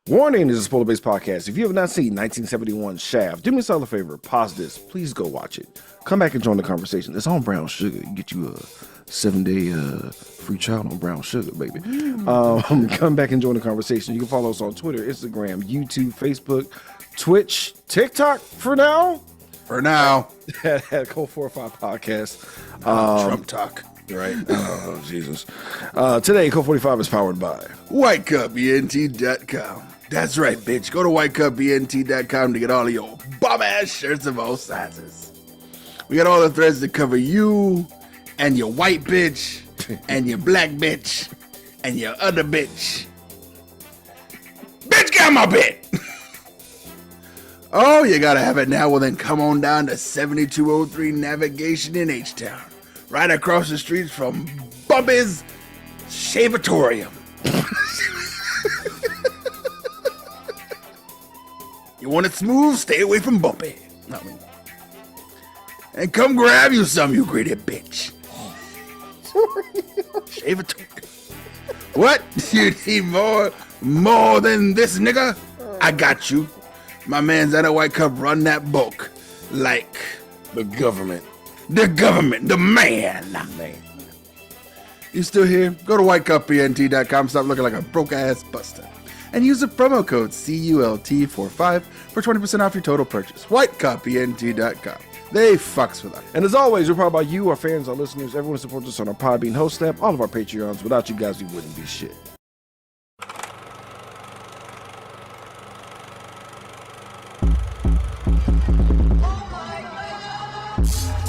Warning, this is a spoiler-based podcast. If you have not seen 1971 Shaft, do me a solid favor, pause this, please go watch it. Come back and join the conversation. It's on Brown Sugar. You get you a 7-day free trial on Brown Sugar, baby. Come back and join the conversation. You can follow us on Twitter, Instagram, YouTube, Facebook, Twitch, TikTok for now. At Code 45 Podcast. Trump talk. Right. Oh, Jesus. Today, Code 45 is powered by WhiteCupENT.com. That's right, bitch. Go to WhiteCupENT.com to get all of your bum-ass shirts of all sizes. We got all the threads to cover you and your white bitch and your black bitch and your other bitch. Bitch, got my bit. Oh, you gotta have it now? Well, then come on down to 7203 Navigation in H-Town. Right across the street from Bubby's Shavatorium. You want it smooth? Stay away from Bumpy. And come grab you some, you greedy bitch. Shavatorium. What? You need more than this, nigga? I got you. My man's at a White Cup run that book like the government. The government, the man. You still here? Go to WhiteCupENT.com. Stop looking like a broke-ass buster. And use the promo code CULT45 for 20% off your total purchase. WhiteCupENT.com. They fucks with us. And as always, we're proud about you, our fans, our listeners, everyone who supports us on our Podbean host app, all of our Patreons. Without you guys, we wouldn't be shit.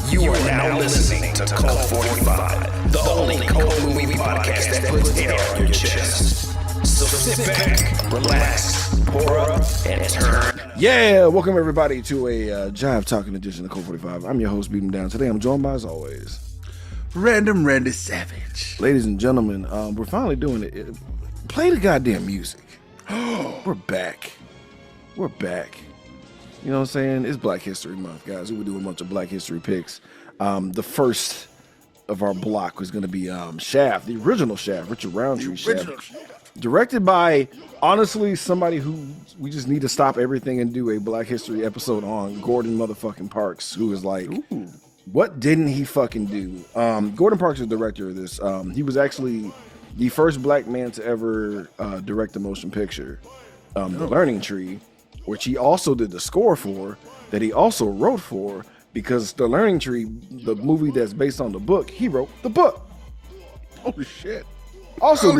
You are now listening to Cult 45, the only cult movie podcast that puts air on your chest. So sit back, relax, pour up, and turn. Yeah, welcome everybody to a Jive Talking edition of Cult 45. I'm your host, Beat 'em Down. Today I'm joined by, as always, Random Randy Savage. Ladies and gentlemen, we're finally doing it. Play the goddamn music. We're back. We're back. You know what I'm saying? It's Black History Month, guys. We were doing a bunch of Black History picks. The first of our block was going to be Shaft, the original Shaft, Richard Roundtree Shaft. Directed by, honestly, somebody who we just need to stop everything and do a Black History episode on, Gordon motherfucking Parks, who is like, ooh, what didn't he fucking do? Gordon Parks is the director of this. He was actually the first black man to ever direct a motion picture, The Learning Tree, which he also did the score for, that he also wrote for, because The Learning Tree, the movie that's based on the book, he wrote the book. Holy shit. Also,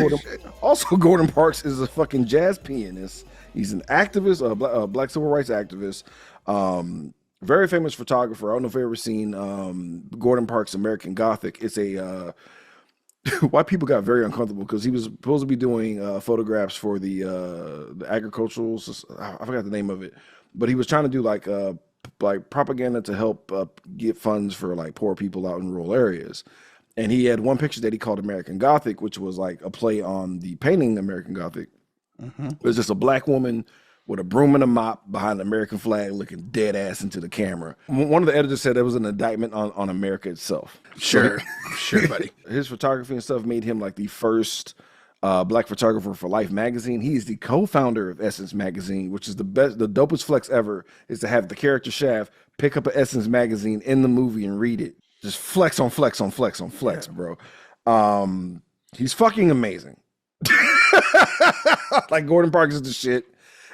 Gordon Parks is a fucking jazz pianist. He's an activist, a black civil rights activist, very famous photographer. I don't know if you've ever seen Gordon Parks' American Gothic. It's a white people got very uncomfortable because he was supposed to be doing photographs for the agricultural, I forgot the name of it, but he was trying to do like propaganda to help get funds for like poor people out in rural areas. And he had one picture that he called American Gothic, which was like a play on the painting American Gothic. Mm-hmm. It was just a black woman with a broom and a mop behind the American flag looking dead ass into the camera. One of the editors said it was an indictment on America itself. Sure, sure, buddy. His photography and stuff made him like the first black photographer for Life magazine. He is the co-founder of Essence magazine, which is the dopest flex ever, is to have the character Shaft pick up an Essence magazine in the movie and read it. Just flex on flex on flex on flex, bro. He's fucking amazing. Like Gordon Parks is the shit.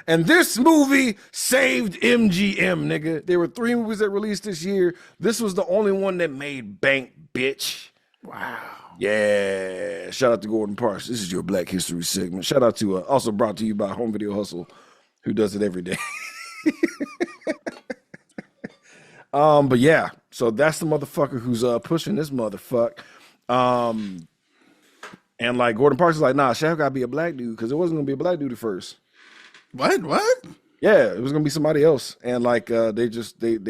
And this movie saved MGM, nigga. There were 3 movies that released this year. This was the only one that made bank, bitch. Wow. Yeah. Shout out to Gordon Parks. This is your Black History segment. Shout out to, also brought to you by Home Video Hustle, who does it every day. But yeah, so that's the motherfucker who's pushing this motherfucker. And like Gordon Parks is like, nah, Shaft gotta be a black dude, because it wasn't gonna be a black dude at first. What? Yeah, it was gonna be somebody else. And like they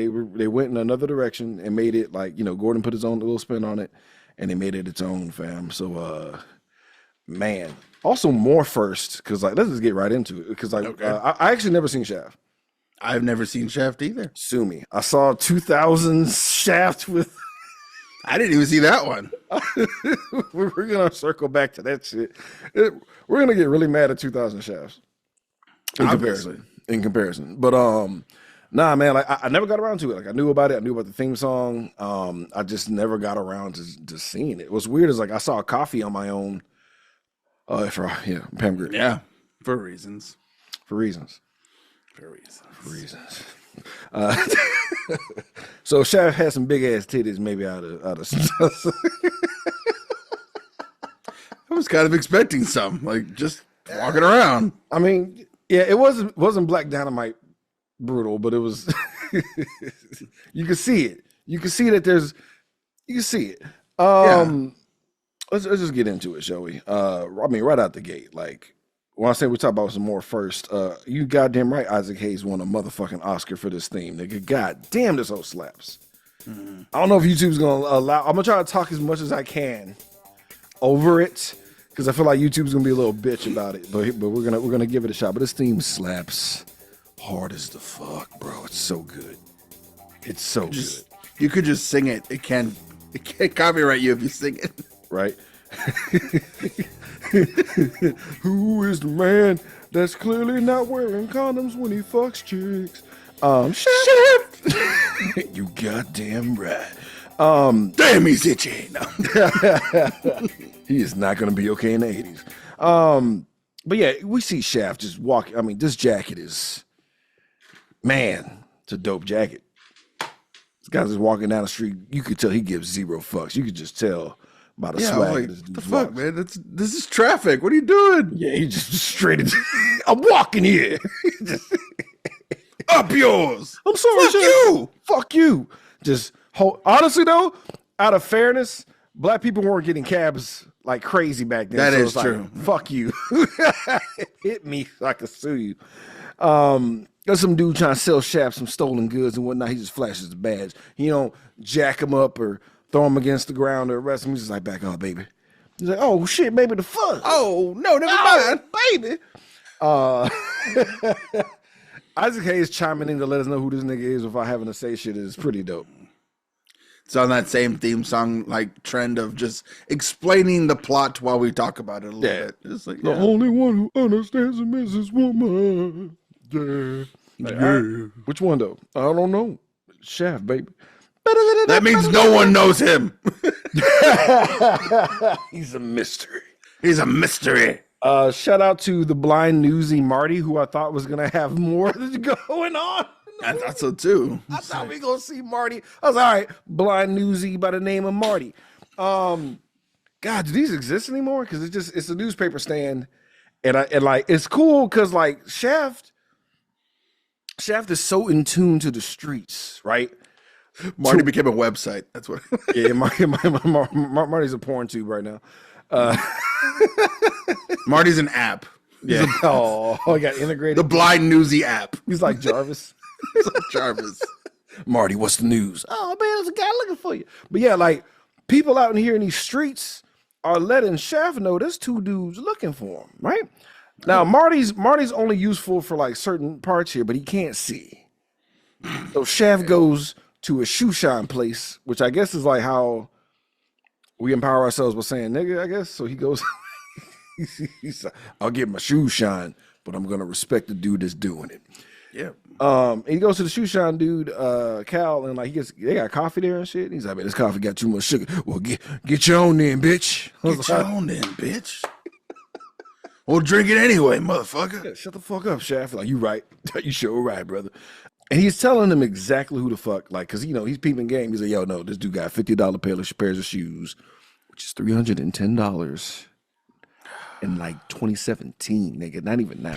went in another direction and made it like, you know, Gordon put his own little spin on it and they made it its own, fam. So man. Also more first, because like let's just get right into it. Because like I actually never seen Shaft. I've never seen Shaft either. Sue me. I saw 2000 Shaft with. I didn't even see that one. We're gonna circle back to that shit. We're gonna get really mad at 2000 Shafts. In comparison. But nah, man, like I never got around to it. Like I knew about it. I knew about the theme song. I just never got around to seeing it. What's weird is like I saw a coffee on my own. Pam Grier. Yeah, for reasons. So Shaft had some big ass titties, maybe out of stuff. I was kind of expecting some, like just walking around. I mean, yeah, it wasn't Black Dynamite brutal, but it was. You could see it. You can see that you can see it. Let's just get into it, shall we? I mean, right out the gate, like when I say we talk about some more first, you goddamn right, Isaac Hayes won a motherfucking Oscar for this theme, nigga. God damn, this whole slaps. Mm-hmm. I don't know if YouTube's gonna allow. I'm gonna try to talk as much as I can over it because I feel like YouTube's gonna be a little bitch about it, but we're gonna give it a shot. But this theme slaps hard as the fuck, bro. It's so good. It's so good. You could just sing it. It can't copyright you if you sing it. Right? Who is the man that's clearly not wearing condoms when he fucks chicks? Shit. You goddamn right. Damn, he's itchy. No. He is not going to be okay in the 80s. But yeah, we see Shaft just walking. I mean, this jacket is, man, it's a dope jacket. This guy's just walking down the street. You could tell he gives zero fucks. You could just tell by the swag. Like, what the fuck, man? This is traffic. What are you doing? Yeah, he just straight into, I'm walking here. Up yours. I'm sorry, Fuck you. Just honestly though, out of fairness, black people weren't getting cabs like crazy back then. That is true. Like, fuck you. Hit me so I can sue you. There's some dude trying to sell Shaft some stolen goods and whatnot. He just flashes the badge. He don't jack him up or throw him against the ground or arrest him. He's just like, back off, baby. He's like, oh shit, baby, the fuck. Oh no, never mind, baby. Isaac Hayes chiming in to let us know who this nigga is without having to say shit is pretty dope. It's on that same theme song like trend of just explaining the plot while we talk about it a little bit. It's like, the only one who understands him is this woman. Yeah. Like, which one though? I don't know. Shaft, baby. That means no one knows him. He's a mystery. He's a mystery. Shout out to the blind newsy Marty, who I thought was gonna have more going on. I thought so too. I thought we were gonna see Marty. I was all right, blind newsy by the name of Marty. God, do these exist anymore? Because it's a newspaper stand, and like it's cool because like Shaft is so in tune to the streets, right? Marty became a website. That's what. Yeah, Marty's a porn tube right now. Marty's an app. Yeah. He got integrated. The blind newsy app. He's like Jarvis. He's like Jarvis. Marty, what's the news? Oh man, there's a guy looking for you. But yeah, like people out in here in these streets are letting Shaft know there's two dudes looking for him, right? Now Marty's only useful for like certain parts here, but he can't see. So Shaft goes to a shoe shine place, which I guess is like how we empower ourselves by saying nigga, I guess. So he goes, he's like, I'll get my shoe shine, but I'm gonna respect the dude that's doing it. Yeah. He goes to the shoe shine dude, Cal, and like they got coffee there and shit. And he's like, man, this coffee got too much sugar. Well, get your own then, bitch. Get your own then, bitch. Well, drink it anyway, motherfucker. Yeah, shut the fuck up, Shaft. Like, you right. You sure right, brother. And he's telling them exactly who the fuck, like, because, he's peeping game. He's like, yo, no, this dude got $50 pairs of shoes, which is $310 in, like, 2017, nigga. Not even now.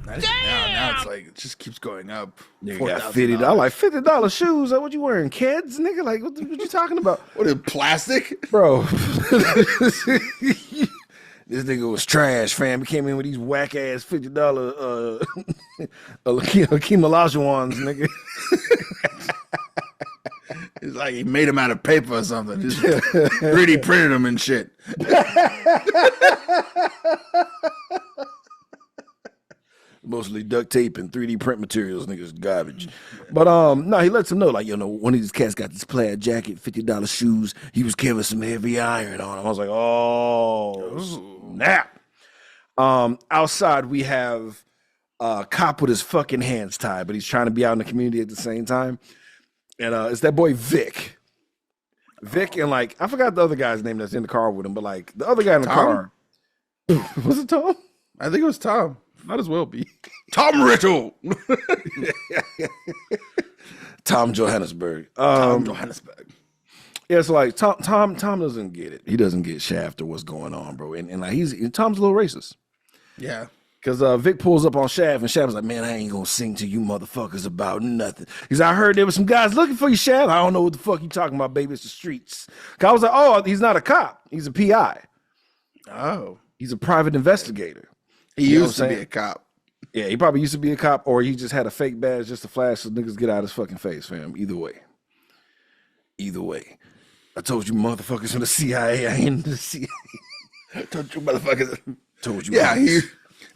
God, now it's like, it just keeps going up. Nigga got $50. Like, $50 shoes? Like, what you wearing, kids, nigga? Like, what you talking about? What, is plastic? Bro. This nigga was trash, fam. He came in with these whack ass $50 Hakeem Olajuwons, nigga. It's like he made them out of paper or something. Just 3D printed them and shit. Mostly duct tape and 3D print materials, niggas garbage. But no, he lets him know, like, one of these cats got this plaid jacket, $50 shoes. He was carrying some heavy iron on him. I was like, oh, snap. Outside we have cop with his fucking hands tied, but he's trying to be out in the community at the same time. And it's that boy Vic. Vic and like I forgot the other guy's name that's in the car with him, but like the other guy in the car. Was it Tom? I think it was Tom. Might as well be. Tom Riddle. Tom Johannesburg. Tom Johannesburg. Yeah, it's like Tom doesn't get it. He doesn't get Shaft or what's going on, bro. And like Tom's a little racist. Yeah. Because Vic pulls up on Shaft, and Shaft's like, man, I ain't gonna sing to you motherfuckers about nothing. He's like, I heard there was some guys looking for you, Shaft. I don't know what the fuck you talking about, baby. It's the streets. Cause I was like, oh, he's not a cop. He's a PI. Oh. He's a private investigator. He used to be a cop. Yeah, he probably used to be a cop, or he just had a fake badge just to flash so niggas get out his fucking face, fam. Either way. I told you motherfuckers from the CIA. I ain't in the CIA. I told you motherfuckers. Told you. Yeah,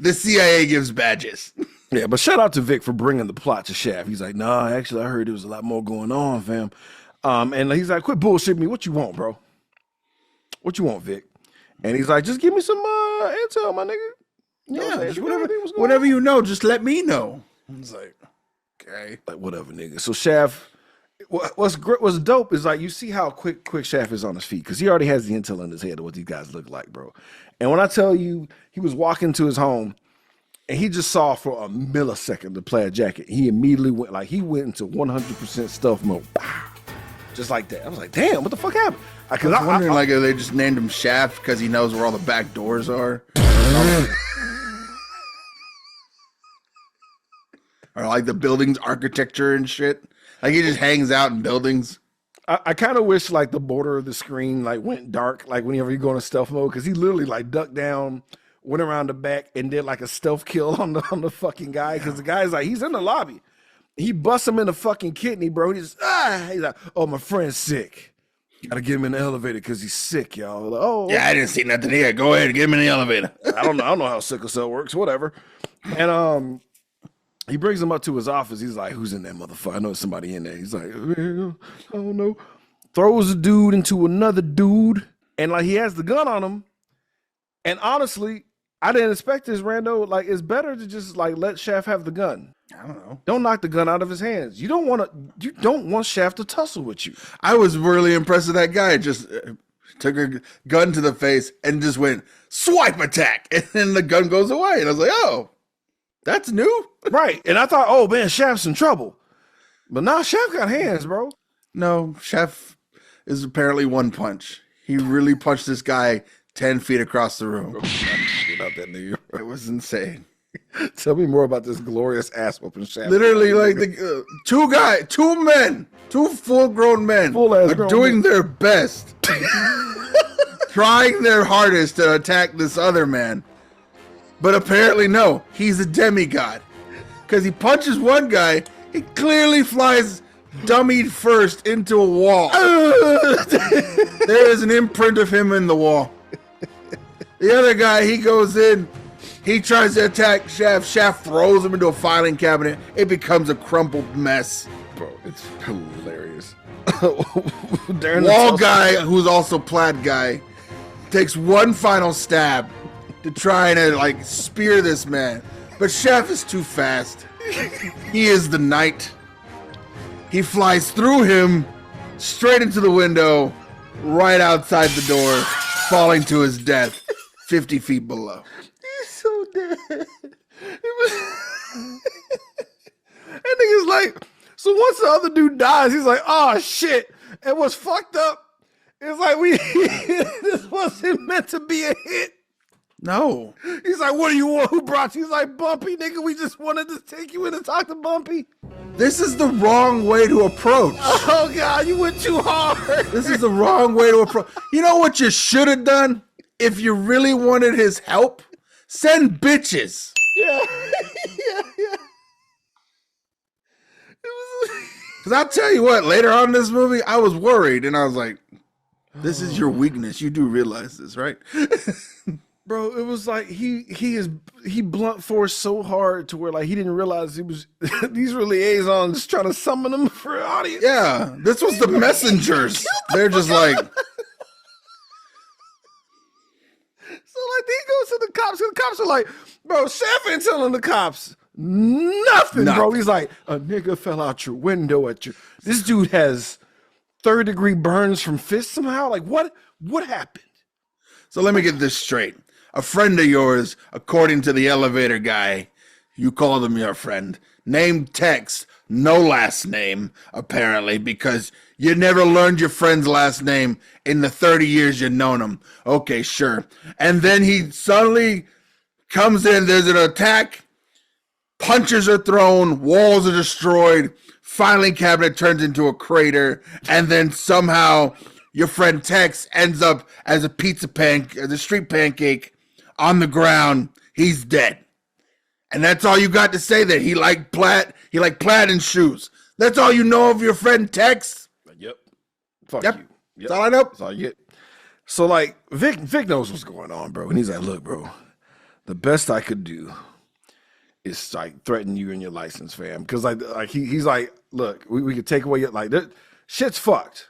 the CIA gives badges. Yeah, but shout out to Vic for bringing the plot to Shaft. He's like, nah, actually, I heard there was a lot more going on, fam. And he's like, quit bullshitting me. What you want, bro? What you want, Vic? And he's like, just give me some intel, my nigga. You know whatever you know, just let me know. I was like, okay. Like, whatever, nigga. So Shaft, what's dope is like, you see how quick Shaft is on his feet, because he already has the intel in his head of what these guys look like, bro. And when I tell you, he was walking to his home, and he just saw for a millisecond the plaid jacket. He immediately went into 100% stealth mode. Just like that. I was like, damn, what the fuck happened? I was wondering, like, if they just named him Shaft because he knows where all the back doors are. Or like the building's architecture and shit. Like he just hangs out in buildings. I kind of wish like the border of the screen like went dark, like whenever you go into stealth mode, because he literally like ducked down, went around the back, and did like a stealth kill on the fucking guy. Because the guy's like, he's in the lobby. He busts him in the fucking kidney, bro. He's like, oh, my friend's sick. Gotta get him in the elevator because he's sick, y'all. Like, oh, yeah, I didn't see nothing here. Go ahead, get him in the elevator. I don't know how sickle cell works. Whatever. And he brings him up to his office. He's like, who's in that motherfucker? I know there's somebody in there. He's like, I don't know. Throws a dude into another dude. And like he has the gun on him. And honestly, I didn't expect this, Rando. Like, it's better to just like let Shaft have the gun. I don't know. Don't knock the gun out of his hands. You don't want Shaft to tussle with you. I was really impressed with that guy. Just took a gun to the face and just went swipe attack. And then the gun goes away. And I was like, oh. That's new. Right. And I thought, oh, man, Shaft's in trouble. But now Shaft got hands, bro. No, Shaft is apparently one punch. He really punched this guy 10 feet across the room. About that nigga. It was insane. Tell me more about this glorious ass whooping Shaft. Literally, like the two full-grown men are doing their best. Trying their hardest to attack this other man. But apparently, no, he's a demigod. Because he punches one guy, he clearly flies dummied first into a wall. There is an imprint of him in the wall. The other guy, he goes in, he tries to attack Shaft. Shaft throws him into a filing cabinet. It becomes a crumpled mess. Bro, it's hilarious. Wall guy, who's also plaid guy, takes one final stab to try and like spear this man, but Shaft is too fast. He is the knight. He flies through him, straight into the window, right outside the door, falling to his death, 50 feet below. He's so dead. That nigga's like, so once the other dude dies, he's like, oh shit. And what's fucked up is like this wasn't meant to be a hit. No. He's like, what do you want? Who brought you? He's like, Bumpy, nigga, we just wanted to take you in and talk to Bumpy. This is the wrong way to approach. Oh, God, you went too hard. This is the wrong way to approach. You know what you should have done? If you really wanted his help, send bitches. Yeah. Because I'll tell you what, later on in this movie, I was worried, and I was like, this is your weakness. You do realize this, right? Bro, it was like he blunt forced so hard to where like he didn't realize he was these were liaisons trying to summon him for an audience. Yeah, this was the messengers. They're just like. So like he goes to the cops, and the cops are like, bro, Shaft ain't telling the cops Nothing, bro. He's like, a nigga fell out your window at your. This dude has third-degree burns from fists somehow. Like, what happened? So let me get this straight. A friend of yours, according to the elevator guy, you called him your friend, named Tex, no last name, apparently, because you never learned your friend's last name in the 30 years you've known him. Okay, sure. And then he suddenly comes in, there's an attack, punches are thrown, walls are destroyed, filing cabinet turns into a crater, and then somehow your friend Tex ends up as a street pancake on the ground. He's dead. And that's all you got to say there. He liked plaid and shoes. That's all you know of your friend Tex? Yep. Fuck Yep. you. Yep. That's all I know. That's all you get. So, like, Vic knows what's going on, bro. And he's like, look, bro, the best I could do is, like, threaten you and your license, fam. Because, like he's like, look, we could take away your, like, shit's fucked.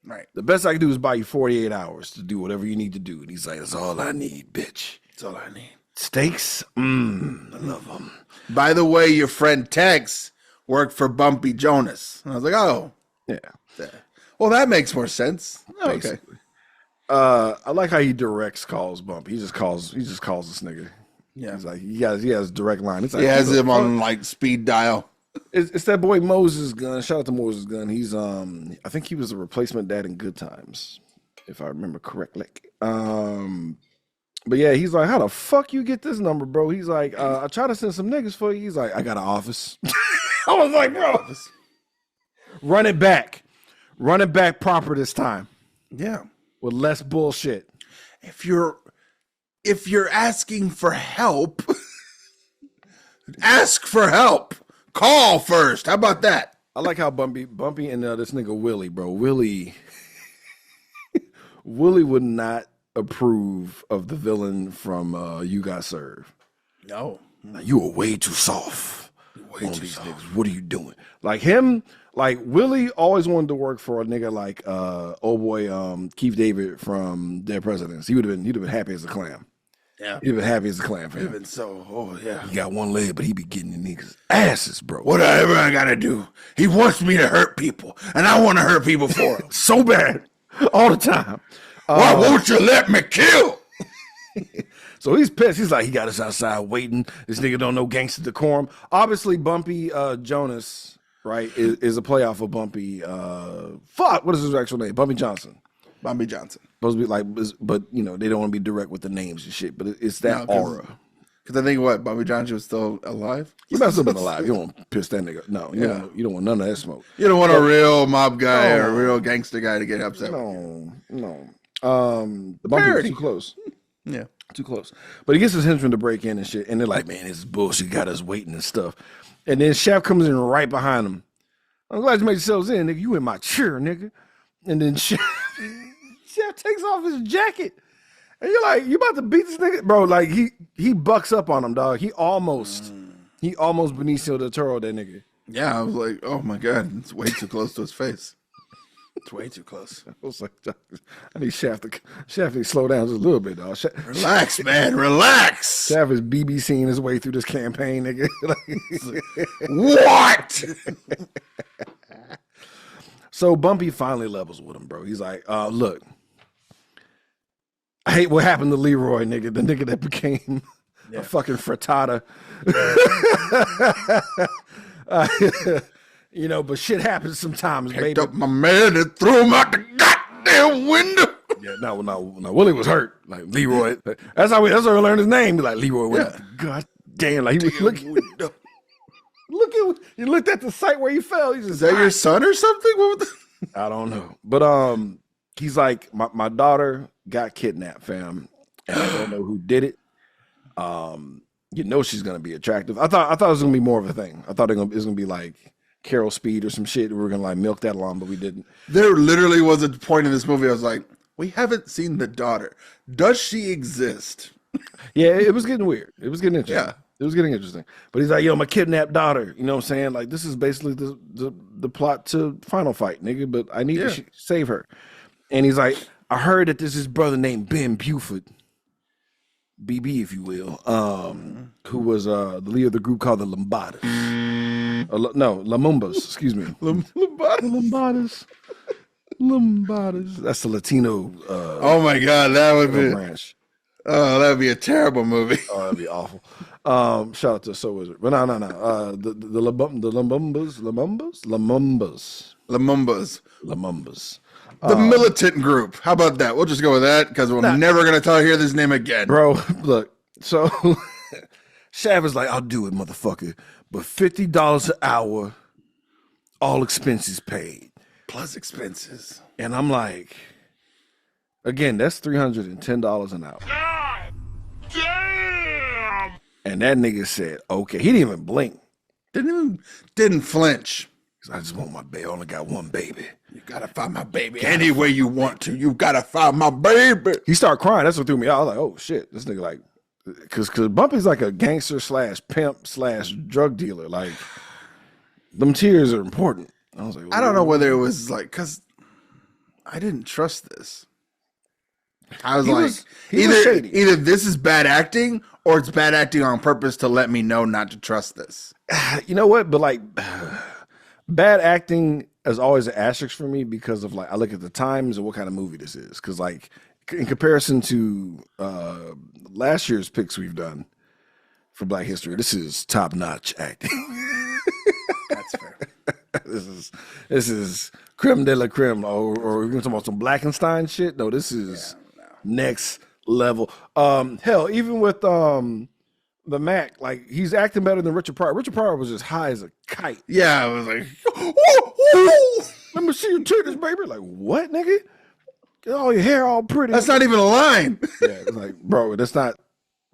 Right. The best I can do is buy you 48 hours to do whatever you need to do. And he's like, that's all I need, bitch. That's all I need. Steaks? I love them. By the way, your friend Tex worked for Bumpy Jonas. And I was like, oh. Yeah. Well, that makes more sense. Okay. Basically. I like how he calls Bumpy. He just calls this nigga. Yeah. He's like, he has direct line. It's like, He has him on like speed dial. It's that boy Moses Gunn. Shout out to Moses Gunn. He's I think he was a replacement dad in Good Times, if I remember correctly. But yeah, he's like, how the fuck you get this number, bro? He's like, I try to send some niggas for you. He's like, I got an office. I was like, bro, run it back proper this time. Yeah. With less bullshit. If you're asking for help, ask for help. Call first. How about that? I like how Bumpy and this nigga Willie, bro. Willie would not approve of the villain from You Got Served. No. Like, you are way too soft. Way too soft. Niggas. What are you doing? Like him, like Willie always wanted to work for a nigga like old boy Keith David from Dead Presidents. He'd have been happy as a clam. Yeah. He'd have been happy as a clam for him. Been so, oh yeah. He got one leg, but he be getting the niggas asses, bro. Whatever I gotta do. He wants me to hurt people, and I want to hurt people for him. So bad. All the time. Why won't you let me kill? So he's pissed. He's like, he got us outside waiting. This nigga don't know gangster decorum. Obviously, Bumpy Jonas, right, is a playoff of Bumpy. What is his actual name? Bumpy Johnson. Bumpy Johnson. Supposed to be like, but you know, they don't want to be direct with the names and shit. But it's that aura. Because I think Bumpy Johnson was still alive. He must have been alive. You don't want to piss that nigga. No, you don't want none of that smoke. You don't want a real mob guy or a real gangster guy to get upset. No. The Bumpy was too close. Yeah. Too close. But he gets his henchmen to break in and shit. And they're like, man, this is bullshit. Got us waiting and stuff. And then Shaft comes in right behind him. I'm glad you made yourselves in, nigga. You in my chair, nigga. And then Shaft takes off his jacket. And you're like, you about to beat this nigga? Bro, like, he bucks up on him, dog. He almost Benicio del Toro, that nigga. Yeah, I was like, oh my God, it's way too close to his face. It's way too close. I was like, I need Shaft to slow down just a little bit, dog. Relax, man, relax. Shaft is BBCing his way through this campaign, nigga. What? So Bumpy finally levels with him, bro. He's like, look, I hate what happened to Leroy, nigga, the nigga that became a fucking frittata. You know, but shit happens sometimes, baby. Picked up my man and threw him out the goddamn window. Yeah, no, Willie was hurt. Like Leroy. That's how we learned his name. Like Leroy went, God damn, like he was looking. You looked at the site where he fell. Is that your son or something? What was I don't know. But he's like, my daughter got kidnapped, fam. And I don't know who did it. You know she's gonna be attractive. I thought it was gonna be more of a thing. I thought it was gonna be like Carol Speed or some shit. We were gonna like milk that along, but we didn't. There literally was a point in this movie I was like, we haven't seen the daughter. Does she exist? Yeah, it was getting weird. It was getting interesting. Yeah. It was getting interesting. But he's like, yo, my kidnapped daughter. You know what I'm saying? Like, this is basically the plot to Final Fight, nigga, but I need to save her. And he's like, I heard that there's this brother named Ben Buford. BB, if you will, who was the leader of the group called the Lombardas. No, Lamumbas, excuse me. Lombardas. Lombardas. That's the Latino Oh my God, that would be branch. Oh, that would be a terrible movie. Oh, that'd be awful. Shout out to So Wizard. But no. The Lamumbas. The militant group. How about that? We'll just go with that because we're never going to hear this name again. Bro, look. So Shav is like, I'll do it, motherfucker. But $50 an hour, all expenses paid. Plus expenses. And I'm like, again, that's $310 an hour. God damn! And that nigga said, okay. He didn't even blink. Didn't flinch. I just want my baby. I only got one baby. You gotta find my baby any way you want to. You gotta find my baby. He started crying. That's what threw me out. I was like, oh shit, this nigga like, cause Bumpy's like a gangster / pimp / drug dealer. Like, them tears are important. I was like, I don't know whether it was like, cause I didn't trust this. I was either this is bad acting or it's bad acting on purpose to let me know not to trust this. You know what? But like, bad acting is always an asterisk for me because of like, I look at the times and what kind of movie this is. Cause like in comparison to last year's picks we've done for Black History, this is top notch acting. That's fair. This is creme de la creme, or we're talking about some Blackenstein shit. No, this is next level. Hell, even with the Mac, like he's acting better than Richard Pryor. Richard Pryor was as high as a kite. Yeah, I was like, let me see your titties, baby. Like, what, nigga? Get all your hair all pretty. That's not even a line. Yeah, it's like, bro, that's not.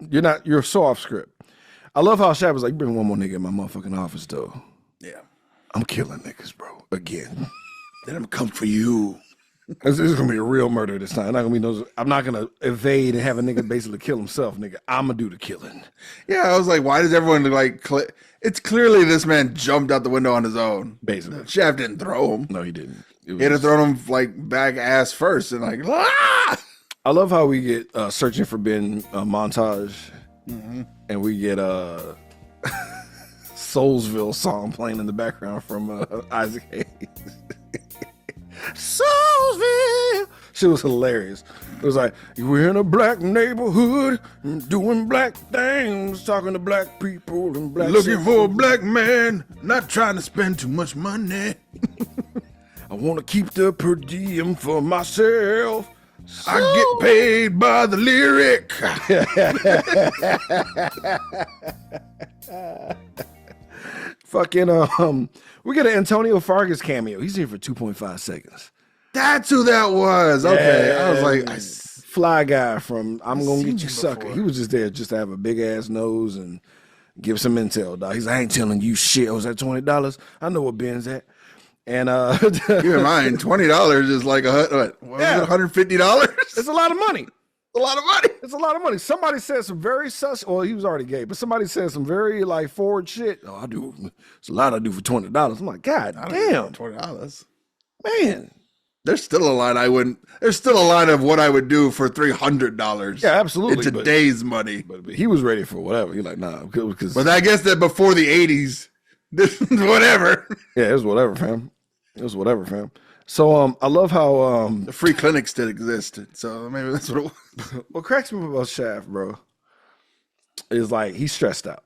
You're so off script. I love how Shaq was like, bring one more nigga in my motherfucking office, though. Yeah, I'm killing niggas, bro. Again. Then I'm come for you. This is gonna be a real murder this time. I'm not gonna evade and have a nigga basically kill himself, nigga. I'm gonna do the killing. Yeah, I was like, why does everyone like? It's clearly this man jumped out the window on his own. Basically, Shaft didn't throw him. No, he didn't. He'd have thrown him like back ass first and like. Ah! I love how we get searching for Ben montage, and we get Soulsville song playing in the background from Isaac Hayes. Soulsville. Shit was hilarious. It was like, we're in a black neighborhood, doing black things, talking to black people and black. Looking for a black man, not trying to spend too much money. I want to keep the per diem for myself. I get paid by the lyric. Fucking we get an Antonio Fargas cameo. He's here for 2.5 seconds. That's who that was. Okay, Yeah. I was like, Fly Guy from I'm Gonna seen Get You him Sucker. before. He was just there just to have a big ass nose and give some intel, dog. He's like, I ain't telling you shit. I was at $20. I know what Ben's at. And keep in mind, $20 is like $150. it's a lot of money. A lot of money. It's a lot of money. Somebody said some very well, he was already gay, but somebody said some very like forward shit. Oh, I do. It's a lot I do for $20. I'm like, God damn, $20. man. There's still a line I wouldn't. There's still a line of what I would do for $300. Yeah, absolutely. In today's money. But he was ready for whatever. He's like, nah, because But I guess that before the '80s, this whatever. yeah, it was whatever, fam. It was whatever, fam. So I love how The free clinics still existed, so maybe that's what it was. what cracks me up about Shaft, bro, is like he's stressed out.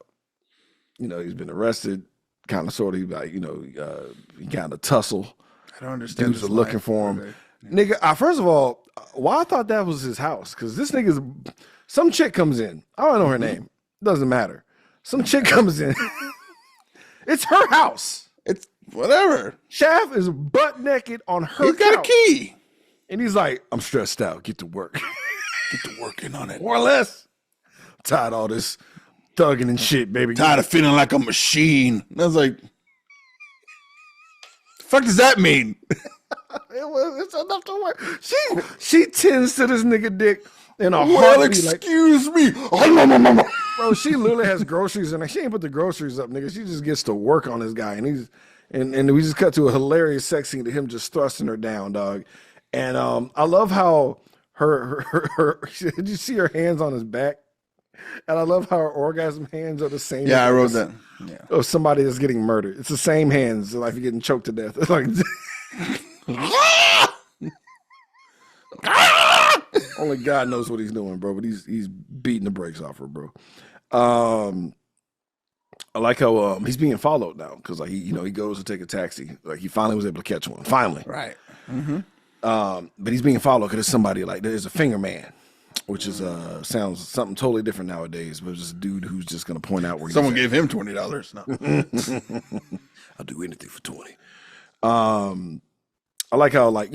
You know, he's been arrested, kind of sort of like, you know, he kind of tussle. I don't understand. Dudes are looking for him. Nigga, first of all, why I thought that was his house? Because this nigga's, some chick comes in. I don't know her name. Doesn't matter. Some chick comes in. It's her house. It's whatever. Shaft is butt naked on her He's got a couch. key. And he's like, I'm stressed out. Get to work. Get to working on it. More or less. Tired of all this thugging and shit, baby. Tired of feeling like a machine. And I was like, the fuck does that mean? It's enough to work. She tends to this nigga dick in a Well, heartbeat. Like, excuse me. bro, she literally has groceries in her. She ain't put the groceries up, nigga. She just gets to work on this guy. And and we just cut to a hilarious sex scene to him just thrusting her down, dog. And I love how her did you see her hands on his back? And I love how her orgasm hands are the same. Yeah, I wrote as that. Yeah. Of somebody that's getting murdered. It's the same hands, like you're getting choked to death. It's like only God knows what he's doing, bro. But he's beating the brakes off her, bro. I like how he's being followed now because like he goes to take a taxi. Like he finally was able to catch one. Finally, Right. Mm-hmm. but he's being followed because there's somebody like there's a finger man, which is sounds something totally different nowadays. But it's just a dude who's just gonna point out where Someone he's gave him $20. No. I'll do anything for 20. I like how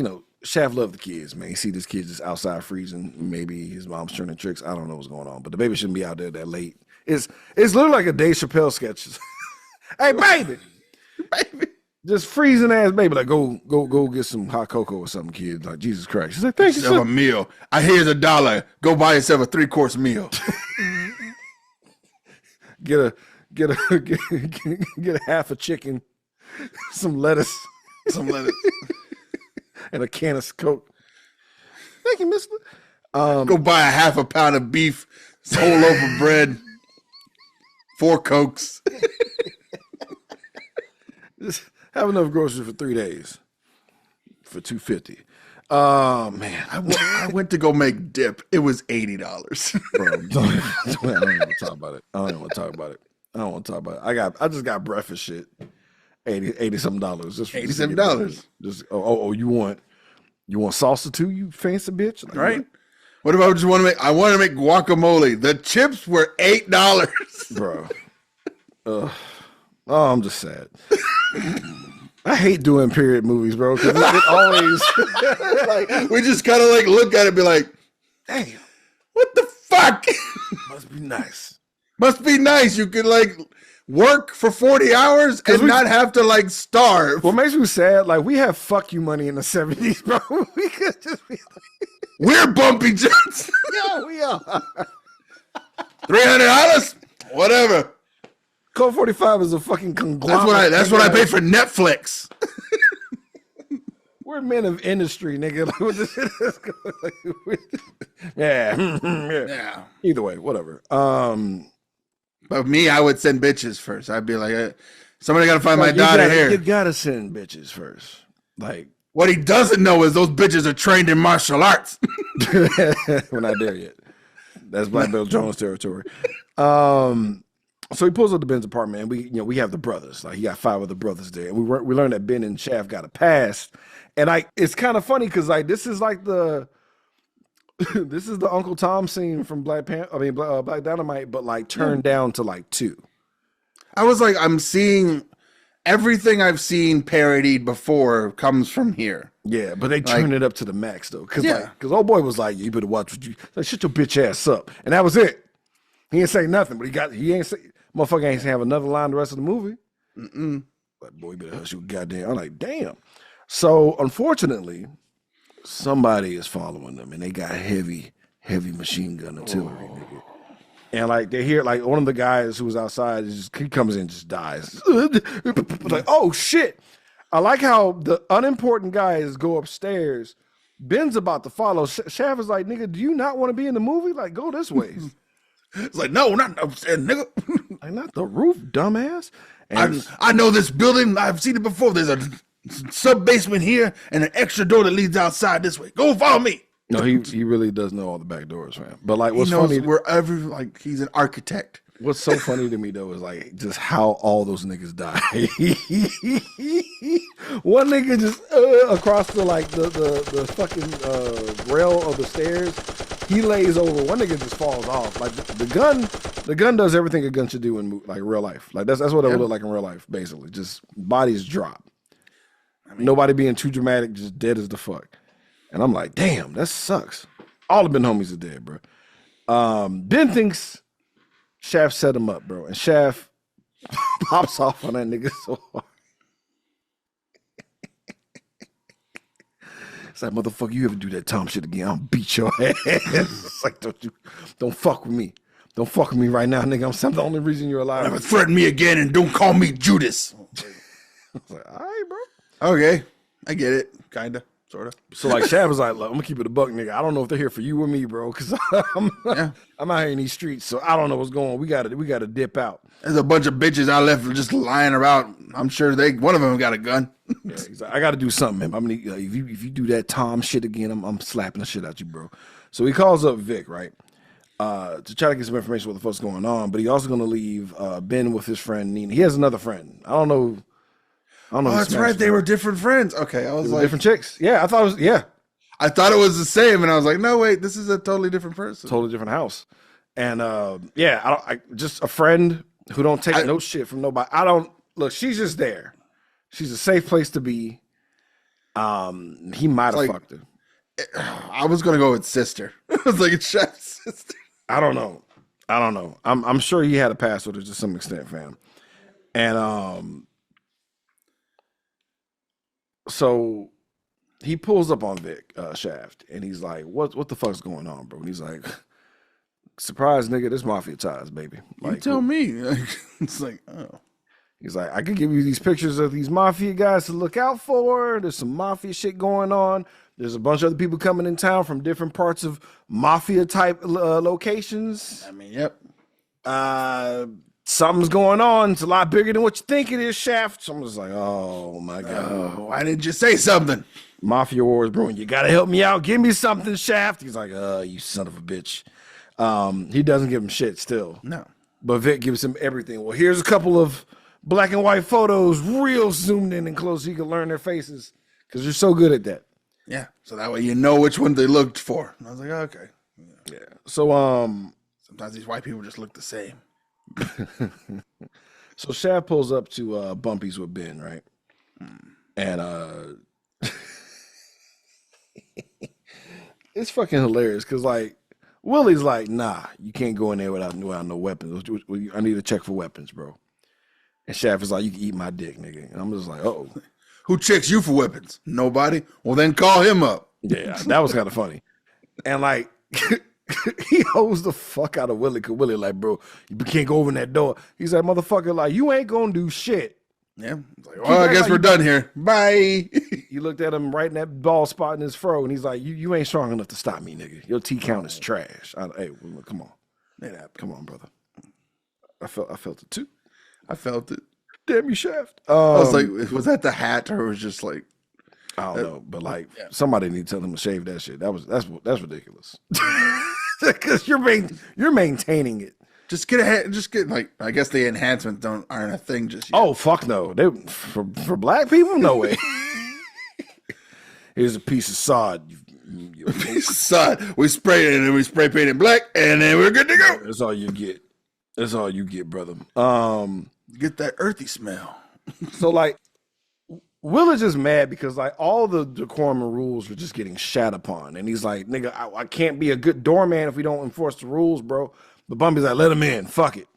Shaft loved the kids, man. You see this kid just outside freezing. Maybe his mom's turning tricks. I don't know what's going on, but the baby shouldn't be out there that late. It's literally like a Dave Chappelle sketch. Hey, baby, baby, just freezing ass baby. Like go get some hot cocoa or something, kid. Like Jesus Christ. She's like, thank you, Yourself a meal. I here's $1. Go buy yourself a 3-course meal. Get a half a chicken, some lettuce, and a can of Coke. Thank you, Mister. Go buy a half a pound of beef, whole loaf of bread, 4 Cokes. Just have enough groceries for 3 days for $2.50. Man, I went to go make dip. It was $80. bro, I don't even want to talk about it. I don't want to talk about it. I just got breakfast shit. $80 something dollars. Just $87. Just you want salsa too, you fancy bitch? Like, Right? What if I just want to make? I want to make guacamole. The chips were $8, bro. I'm just sad. I hate doing period movies, bro, because it always like we just kind of like look at it and be like, damn, what the fuck? must be nice. Must be nice. You could like work for 40 hours and not have to like starve. What makes me sad, like we have fuck you money in the 70s, bro. We could just be like, we're bumpy jets. yo, we are. $300? Whatever. Code 45 is a fucking conglomerate. That's what I pay for Netflix. We're men of industry, nigga. Like, what this shit is going, yeah. Either way, whatever. But me, I would send bitches first. I'd be like, somebody got to find my daughter here. You gotta send bitches first. Like, what he doesn't know is those bitches are trained in martial arts. we're not there yet. That's Black Belt Jones territory. So he pulls up to Ben's apartment, and we have the brothers. Like he got 5 of the brothers there, and we learned that Ben and Shaft got a pass. And it's kind of funny because like this is like the Uncle Tom scene from Black Dynamite, but like turned down to like 2. I was like, I'm seeing everything I've seen parodied before comes from here. Yeah, but they turned it up to the max though, because old boy was like, you better watch what you like, shut your bitch ass up, and that was it. He ain't say nothing, but motherfucker ain't have another line the rest of the movie. Like, boy, you better hush your goddamn. I'm like, damn. So unfortunately, somebody is following them, and they got heavy machine gun artillery, nigga. And like they hear like one of the guys who was outside he comes in and just dies. Like, oh shit. I like how the unimportant guys go upstairs. Ben's about to follow. Shav is like, nigga, do you not want to be in the movie? Like, go this way. It's like, no, not upstairs, nigga. Like, not the roof, dumbass. And I know this building. I've seen it before. There's a sub basement here and an extra door that leads outside this way. Go follow me. No, he really does know all the back doors, man. But like, what's he knows funny? wherever, like, he's an architect. What's so funny to me though is like just how all those niggas die. One nigga just across the fucking rail of the stairs, he lays over. One nigga just falls off. Like the gun does everything a gun should do in like real life. Like that's what it would look like in real life. Basically, just bodies drop. Nobody being too dramatic, just dead as the fuck. And I'm like, damn, that sucks. All the Ben homies are dead, bro. Ben thinks Shaft set him up, bro. And Shaft pops off on that nigga so hard. It's like, motherfucker, you ever do that Tom shit again, I'll beat your ass. It's like, don't fuck with me. Don't fuck with me right now, nigga. I'm the only reason you're alive. Never threaten me again and don't call me Judas. I was like, all right, bro. Okay, I get it, kinda. sort of. So like Shab was like, look, I'm gonna keep it a buck, nigga. I don't know if they're here for you or me, bro, because I'm out here in these streets, so I don't know what's going on. We gotta dip out. There's a bunch of bitches I left just lying around. I'm sure one of them got a gun. Yeah, he's like, I got to do something, man. I'm gonna, if you do that Tom shit again, I'm slapping the shit out you, bro. So he calls up Vic, right, to try to get some information what the fuck's going on. But he also gonna leave Ben with his friend Nina. He has another friend. I don't know. Oh, that's right. They were different friends. Okay, I was like different chicks. Yeah, I thought it was. Yeah, I thought it was the same, and I was like, no, wait, this is a totally different person. Totally different house. And I just a friend who don't take no shit from nobody. I don't look. She's just there. She's a safe place to be. He might have fucked her. I was gonna go with sister. I was like, it's Chef's sister. I don't know. I'm sure he had a past with her to some extent, fam. And so he pulls up on Vic Shaft, and he's like, "What the fuck's going on, bro?" And he's like, "Surprise, nigga, this mafia ties, baby." Like, you tell me. It's like, oh. He's like, I could give you these pictures of these mafia guys to look out for. There's some mafia shit going on. There's a bunch of other people coming in town from different parts of mafia type locations. I mean, yep. Something's going on. It's a lot bigger than what you think it is, Shaft. So I'm just like, oh my God. Why didn't you say something? Mafia wars brewing. You got to help me out. Give me something, Shaft. He's like, you son of a bitch. He doesn't give him shit still. No. But Vic gives him everything. Well, here's a couple of black and white photos, real zoomed in and close, so you can learn their faces because you're so good at that. Yeah, so that way you know which one they looked for. And I was like, okay. Yeah. So sometimes these white people just look the same. So Shaft pulls up to Bumpy's with Ben, right? And it's fucking hilarious because like Willie's like, nah, you can't go in there without no weapons. I need to check for weapons, bro. And Shaft is like, you can eat my dick, nigga. And I'm just like, oh. Who checks you for weapons? Nobody? Well, then call him up. Yeah, that was kind of funny. And like, he holds the fuck out of Willie because Willie like, bro, you can't go over in that door. He's like, motherfucker, like, you ain't gonna do shit. Yeah. Like, well, I guess we're done here. Bye. You looked at him right in that bald spot in his fro, and he's like, you ain't strong enough to stop me, nigga. Your T count is trash. Hey, come on. Come on, brother. I felt it too. I felt it. Damn you, Shaft. I was like, was that the hat or was just like, I don't know, but like somebody need to tell him to shave that shit. That's ridiculous. Because you're maintaining it. Just get like, I guess the enhancements aren't a thing just yet. Oh fuck no! They for black people, no way. Here's a piece of sod. A piece of sod. We spray it and we spray paint it black, and then we're good to go. That's all you get. That's all you get, brother. Get that earthy smell. So like, Will is just mad because like all the decorum and rules are just getting shat upon, and he's like, "Nigga, I can't be a good doorman if we don't enforce the rules, bro." But Bumpy's like, "Let him in. Fuck it.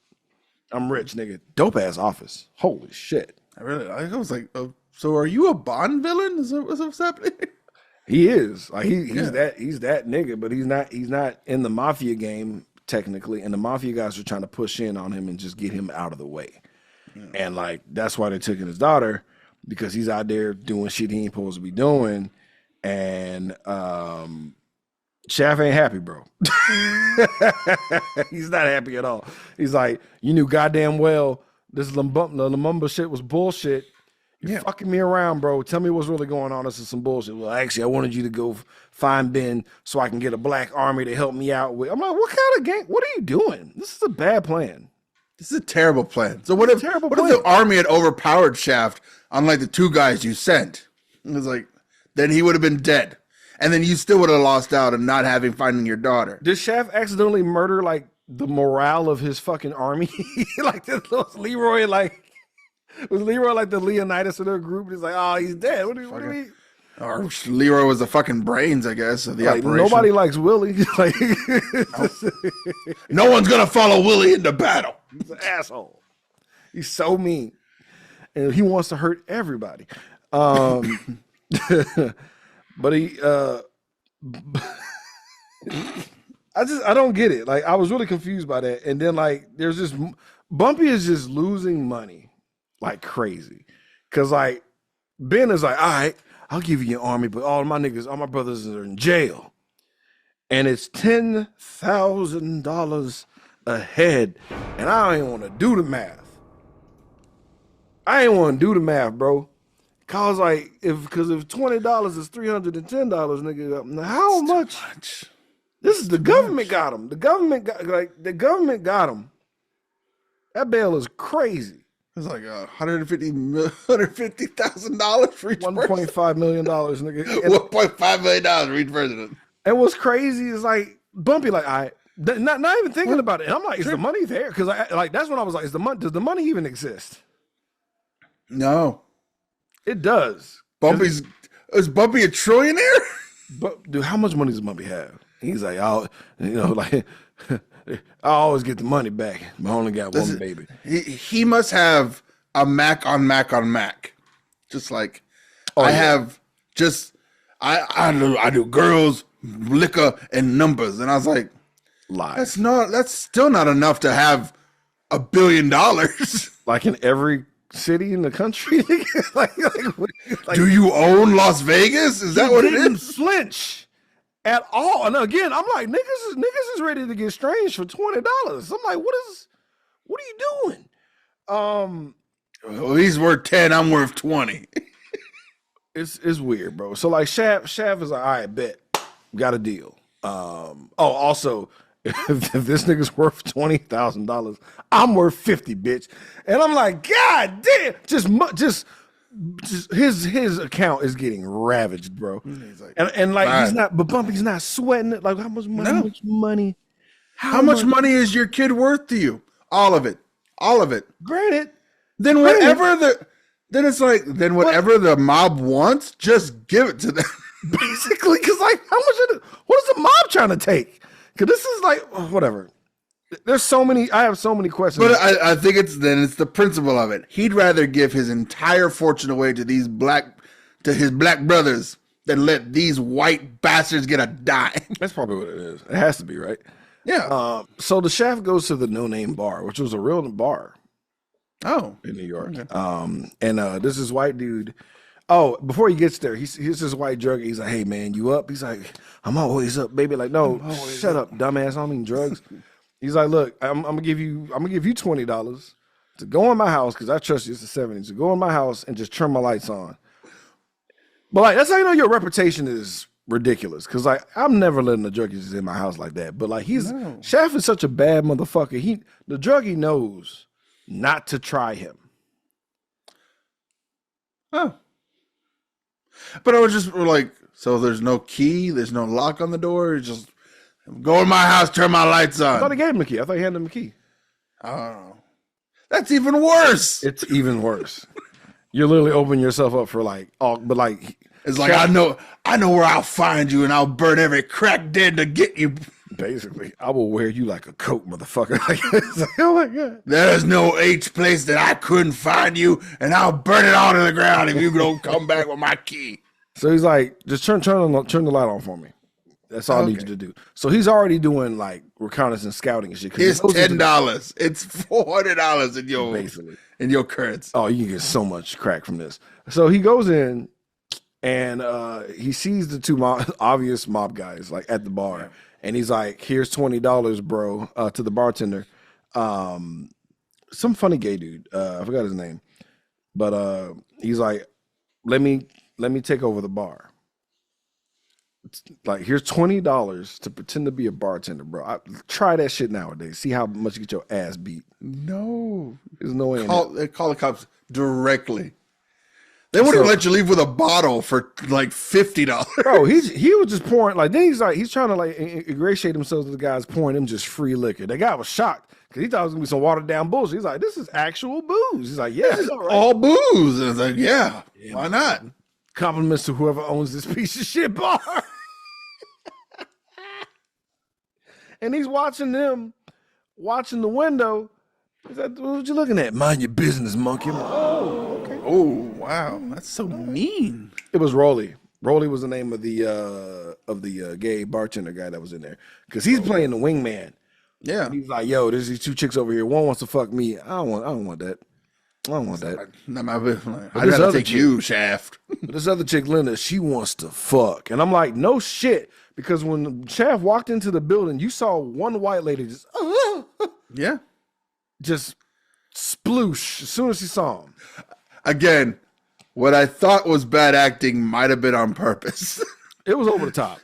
I'm rich, nigga. Dope ass office. Holy shit." I was like, oh, so are you a Bond villain? Is that what's happening? He is. Like he's that nigga, but he's not in the mafia game technically, and the mafia guys are trying to push in on him and just get him out of the way. Yeah. And like that's why they're taking his daughter, because he's out there doing shit he ain't supposed to be doing. And Shaft ain't happy, bro. He's not happy at all. He's like, you knew goddamn well this Lumumba shit was bullshit. You're fucking me around, bro. Tell me what's really going on. This is some bullshit. Well, actually, I wanted you to go find Ben so I can get a black army to help me out with. I'm like, what kind of game? What are you doing? This is a bad plan. This is a terrible plan. So what if the army had overpowered Shaft, unlike the two guys you sent? It was like, then he would have been dead. And then you still would have lost out on not finding your daughter. Did Shaft accidentally murder like the morale of his fucking army? Like this Leroy, like was Leroy like the Leonidas of their group? He's like, oh, he's dead. What do we? Or Leroy was the fucking brains, I guess, of the operation. Nobody likes Willie. Like, no one's gonna follow Willie into battle. He's an asshole. He's so mean, and he wants to hurt everybody. But he, I don't get it. Like, I was really confused by that. And then like, there's this Bumpy is just losing money like crazy, because like Ben is like, all right, I'll give you an army, but all my brothers are in jail. And it's $10,000 a head. And I ain't want to do the math. Bro. Cause like if $20 is $310, nigga, how much? This is the government got him. The government got him. That bail is crazy. It's like $150,000 for each $1.5 million, nigga. $1.5 million for each person. And what's crazy is like Bumpy, like not even thinking about it. And I'm like, is the money there? Because that's when I was like, does the money even exist? No, it does. Is Bumpy a trillionaire? But dude, how much money does Bumpy have? He's like, I always get the money back. I only got one baby. He must have a Mac on Mac on Mac. Just like I do girls, liquor, and numbers. And I was like, lies. That's still not enough to have $1 billion. Like in every city in the country. like, do you own Las Vegas? Is that what it is? Flinch at all. And again, I'm like, niggas is ready to get strange for $20. I'm like, what are you doing? Well, he's worth 10, I'm worth 20. It's weird, bro. So like Shaft is like, all right, bet. Got a deal. Also, if this nigga's worth $20,000, I'm worth 50, bitch. And I'm like, God damn, just his account is getting ravaged, bro. He's like, and like he's not, but Bumpy's not sweating it. Like how much money? How much money is your kid worth to you? All of it. Granted. Then whatever the mob wants, just give it to them. Basically, because like how much what is the mob trying to take? Because this is like whatever. There's so many. I have so many questions. But I think it's the principle of it. He'd rather give his entire fortune away to his black brothers than let these white bastards get a dime. That's probably what it is. It has to be, right? Yeah. So the Shaft goes to the No Name Bar, which was a real bar. Oh, in New York. Okay. And this is white dude. Oh, before he gets there, he's this white druggie. He's like, "Hey man, you up?" He's like, "I'm always up, baby." Like, no, shut up, dumbass. I don't mean drugs. He's like, "Look, I'm gonna give you $20 to go in my house because I trust you. It's the '70s. To go in my house and just turn my lights on." But like, that's how you know your reputation is ridiculous. Because like, I'm never letting the druggies in my house like that. But like, Shaft is such a bad motherfucker. The druggie knows not to try him. Oh. But I was just like, so there's no key, there's no lock on the door. It's just go in my house, turn my lights on. I thought he gave him a key. I thought he handed him a key. Oh, that's even worse. It's even worse. You're literally opening yourself up for like, but like, it's like I know where I'll find you, and I'll burn every crack den to get you. Basically, I will wear you like a coat, motherfucker. Like, oh my god, there's no H place that I couldn't find you, and I'll burn it all to the ground if you don't come back with my key. So he's like, just turn the light on for me. That's all I need you to do. So he's already doing like reconnaissance scouting and shit. It's $10. It's $400 in your basically in your currency. Oh, you can get so much crack from this. So he goes in and he sees the two obvious mob guys like at the bar. Yeah. And he's like, "Here's $20, bro," to the bartender. Some funny gay dude. I forgot his name, but he's like, "Let me take over the bar. It's like, here's $20 to pretend to be a bartender, bro. Try that shit nowadays. See how much you get your ass beat." No, there's no way. Call the cops directly. They wouldn't let you leave with a bottle for like $50. Bro, he was just pouring like. Then he's trying to like ingratiate himself to the guys pouring him just free liquor. The guy was shocked because he thought it was gonna be some watered down bullshit. He's like, "This is actual booze." He's like, "Yeah, it's all booze." And it's like, yeah, why not? Compliments to whoever owns this piece of shit bar. And he's watching the window. He's like, "What you looking at?" "Mind your business, monkey." I'm like, "Oh, okay." Oh, wow, that's so mean. It was Rolly. Rolly was the name of the gay bartender guy that was in there because he's playing the wingman. Yeah, and he's like, "Yo, there's these two chicks over here. One wants to fuck me. I don't want that." I don't want that. Not my business. I this gotta other take chick- you, Shaft. But this other chick, Linda, she wants to fuck. And I'm like, no shit. Because when Shaft walked into the building, you saw one white lady Yeah. just sploosh as soon as she saw him. Again, what I thought was bad acting might have been on purpose. It was over the top.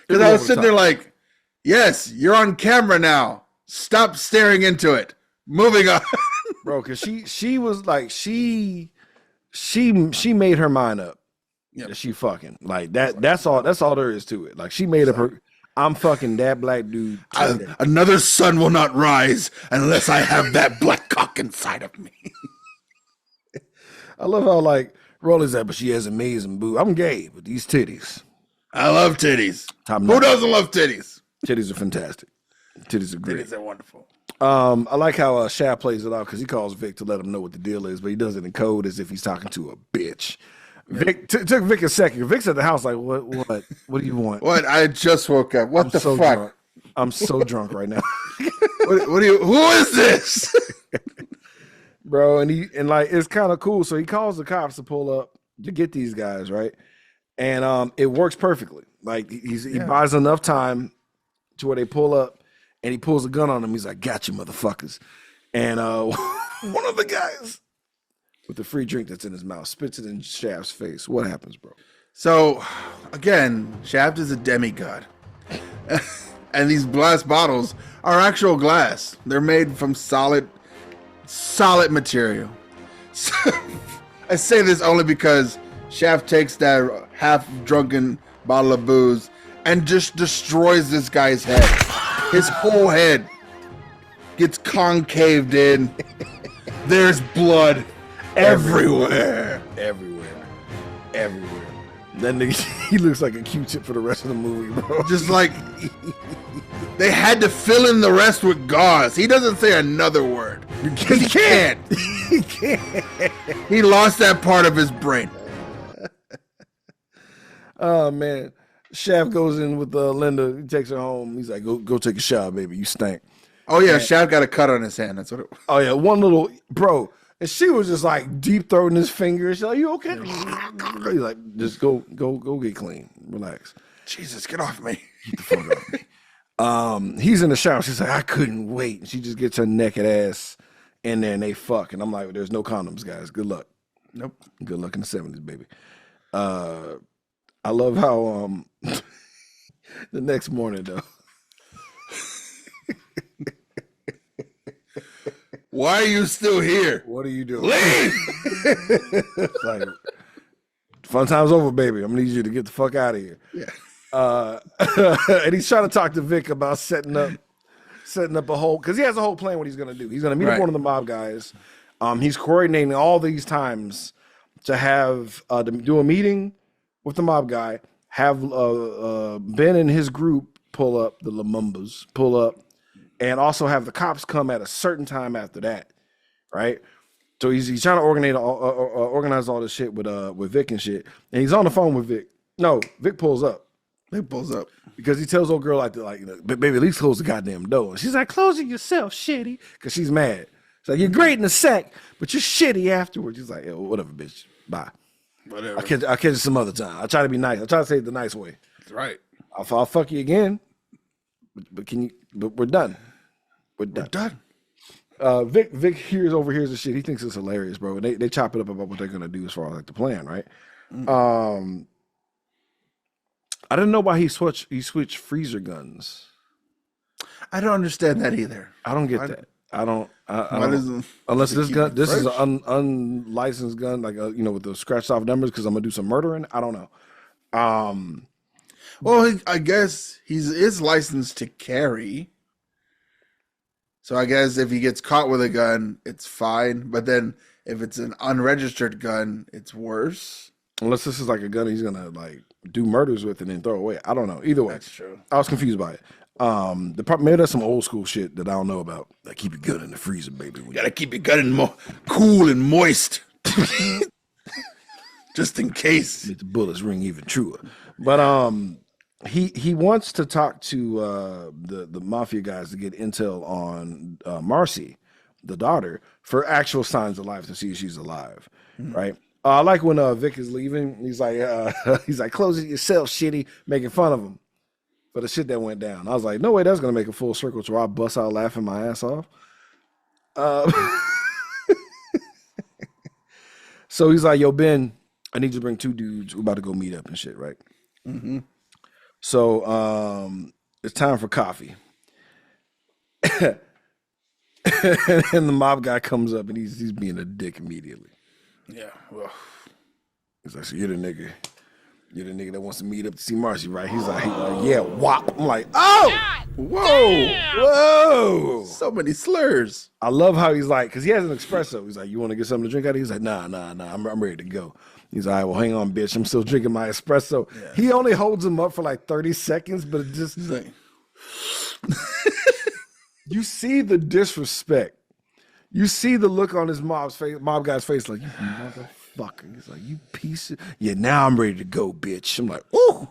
Because I was sitting there like, yes, you're on camera now. Stop staring into it. Moving on. Bro, because she was like, she made her mind up. Yep. That she fucking. Like that's all there is to it. Like she made up her, I'm fucking that black dude. Another sun will not rise unless I have that black cock inside of me. I love how like Rolly's that, but she has amazing boo. I'm gay, but these titties. I love titties. Top Who notch. doesn't love titties? Titties are fantastic. Titties are great. Titties are wonderful. I like how Shaq plays it out because he calls Vic to let him know what the deal is, but he does it in code as if he's talking to a bitch. Vic took Vic a second. Vic's at the house like, what do you want? What? I just woke up. What I'm the so fuck? drunk. I'm so drunk right now. What do you? Who is this? Bro, and like it's kind of cool. So he calls the cops to pull up to get these guys, right? And it works perfectly. Like he buys enough time to where they pull up and he pulls a gun on them. He's like, got you, motherfuckers. And one of the guys with the free drink that's in his mouth spits it in Shaft's face. What happens, bro? So, again, Shaft is a demigod. And these glass bottles are actual glass. They're made from solid material. So, I say this only because Shaft takes that half-drunken bottle of booze and just destroys this guy's head. His whole head gets concaved in. There's blood everywhere. That nigga, he looks like a Q-tip for the rest of the movie, bro. Just like they had to fill in the rest with gauze. He doesn't say another word. He can't. He can't. He lost that part of his brain. Oh man, Shaft goes in with Linda. He takes her home. He's like, "Go take a shower, baby. You stink." Oh yeah, Shaft got a cut on his hand. That's what it was. Oh yeah, one little bro, and she was just like deep throating his fingers. She's like, "You okay?" He's like, "Just go get clean. Relax. Jesus, get off me. Get the fuck off me." He's in the shower. She's like, "I couldn't wait." And she just gets her naked ass in there and they fuck. And I'm like, "There's no condoms, guys. Good luck." Nope. Good luck in the 70s, baby. I love how the next morning though. Why are you still here? What are you doing? Leave! Like, fun time's over, baby. I'm gonna need you to get the fuck out of here. Yeah. And he's trying to talk to Vic about setting up a whole because he has a whole plan what he's gonna do. He's gonna meet up one of the mob guys. He's coordinating all these times to have to do a meeting with the mob guy, have Ben and his group pull up, the Lamumbas pull up, and also have the cops come at a certain time after that, right? So he's trying to organize all this shit with Vic and shit, and he's on the phone with Vic. No, Vic pulls up. Vic pulls up because he tells old girl like, baby, at least close the goddamn door. And she's like, close it yourself, shitty, because she's mad. She's like, you're great in a sec, but you're shitty afterwards. He's like, yo, whatever, bitch, bye. Whatever. I'll catch you some other time. I'll try to be nice. I'll try to say it the nice way. That's right. I'll fuck you again, but we're done. We're done. Vic overhears the shit. He thinks it's hilarious, bro. And they chop it up about what they're gonna do as far as like the plan, right? Mm-hmm. I didn't know why he switched freezer guns. I don't understand that either. I don't get that. I don't. Unless this is an unlicensed gun, like with the scratched off numbers, because I'm gonna do some murdering. I don't know. Well, I guess he is licensed to carry. So I guess if he gets caught with a gun, it's fine. But then if it's an unregistered gun, it's worse. Unless this is like a gun he's gonna like do murders with and then throw away. I don't know. Either way, that's true. I was confused by it. Maybe that's some old school shit that I don't know about. Like keep your gun in the freezer, baby. You gotta keep your gun cool and moist, just in case. Make the bullets ring even truer. But he wants to talk to the mafia guys to get intel on Marcy, the daughter for actual signs of life to see if she's alive, right? I like when Vic is leaving. He's like, close it yourself, shitty, making fun of him for the shit that went down. I was like, no way, that's gonna make a full circle to where I bust out laughing my ass off. So he's like, yo, Ben, I need you to bring 2 dudes. We're about to go meet up and shit, right? Mm-hmm. So it's time for coffee. And the mob guy comes up and he's being a dick immediately. Yeah, well, he's like, so you're the nigga that wants to meet up to see Marcy, right? He's like, yeah, wop. I'm like, oh, whoa. So many slurs. I love how he's like, because he has an espresso. He's like, you want to get something to drink out of? He's like, nah, I'm ready to go. He's like, all right, well, hang on, bitch. I'm still drinking my espresso. Yeah. He only holds him up for like 30 seconds, but it just like, you see the disrespect. You see the look on his mob guy's face, like, you motherfucker. He's like, you piece of... Yeah, now I'm ready to go, bitch. I'm like, ooh.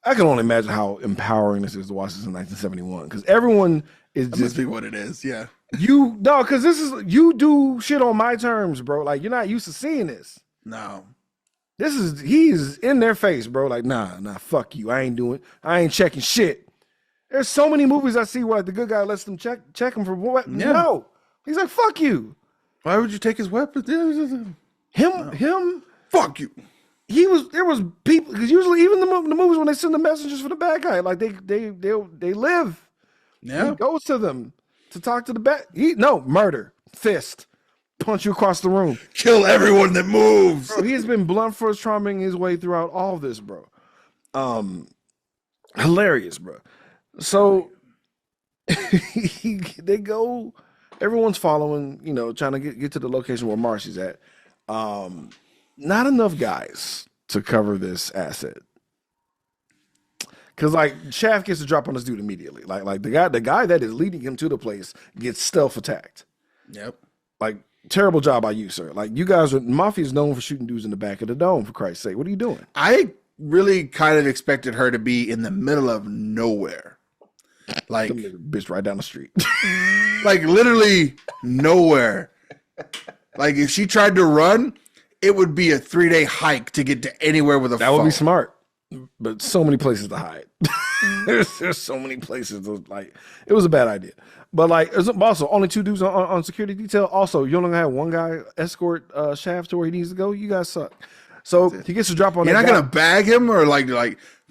I can only imagine how empowering this is to watch this in 1971, because everyone is that must be what it is, yeah. Because you do shit on my terms, bro. Like, you're not used to seeing this. No. He's in their face, bro. Like, nah, fuck you. I ain't checking shit. There's so many movies I see where the good guy lets them check him for what? Yeah. No. He's like, fuck you. Why would you take his weapon? Him. Fuck you. There was people, because usually even the movies when they send the messengers for the bad guy, like they live. Yeah. He goes to them to talk to the bad. Murder, fist, punch you across the room, kill everyone that moves. Bro, he has been blunt force trauming his way throughout all this, bro. Hilarious, bro. So they go, everyone's following, trying to get to the location where Marcy's at. Not enough guys to cover this asset. Cause like Shaft gets to drop on this dude immediately. Like the guy that is leading him to the place gets stealth attacked. Yep. Like, terrible job by you, sir. Like, you guys Mafia is known for shooting dudes in the back of the dome, for Christ's sake. What are you doing? I really kind of expected her to be in the middle of nowhere. Like, bitch right down the street. Like, literally nowhere. Like, if she tried to run, it would be a 3-day hike to get to anywhere with a phone. That would be smart. But so many places to hide. There's so many places to, like, it was a bad idea. But like, also only 2 dudes on security detail. Also, you only have 1 guy escort Shaft to where he needs to go. You guys suck. So he gets to drop on. You're not gonna bag him or like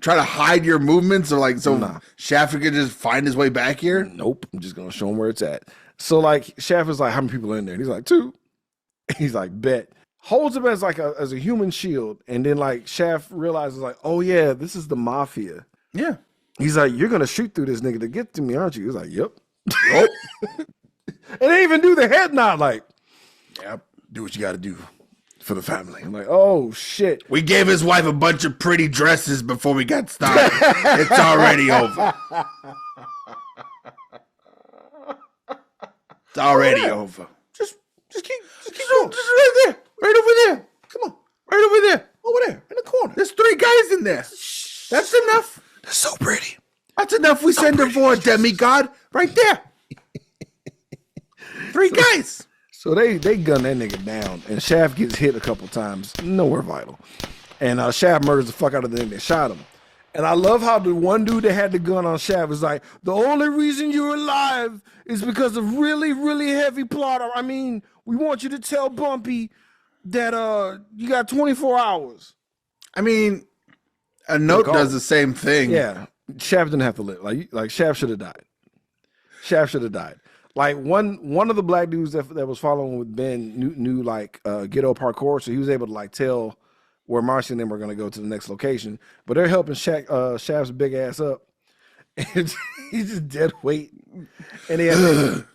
try to hide your movements or like so Shaft could just find his way back here. Nope. I'm just gonna show him where it's at. So like, Shaft is like, how many people are in there? And he's like, 2. He's like, bet. Holds him as like as a human shield, and then like Shaft realizes like, oh yeah, this is the Mafia. Yeah. He's like, you're gonna shoot through this nigga to get to me, aren't you? He's like, yep. Nope. And they even do the head nod, like, yep, do what you got to do for the family. I'm like, oh shit. We gave his wife a bunch of pretty dresses before we got started. It's already over. It's already over. Just keep going. Just right there. Right over there. Come on. Right over there. Over there. In the corner. There's 3 guys in there. That's enough. That's so pretty. That's enough. We send her for a demigod right there. 3 guys. So they gun that nigga down, and Shaft gets hit a couple times. Nowhere vital. And Shaft murders the fuck out of the nigga that shot him. And I love how the one dude that had the gun on Shaft was like, the only reason you're alive is because of really, really heavy plotter. I mean, we want you to tell Bumpy that you got 24 hours. I mean, a note does the same thing. Yeah. Shaft didn't have to live. Like Shaft should have died. Shaft should have died. Like one of the black dudes that was following with Ben knew like ghetto parkour, so he was able to like tell where Marcy and them were gonna go to the next location. But they're helping Shaft's big ass up. And he's just dead weight. And he had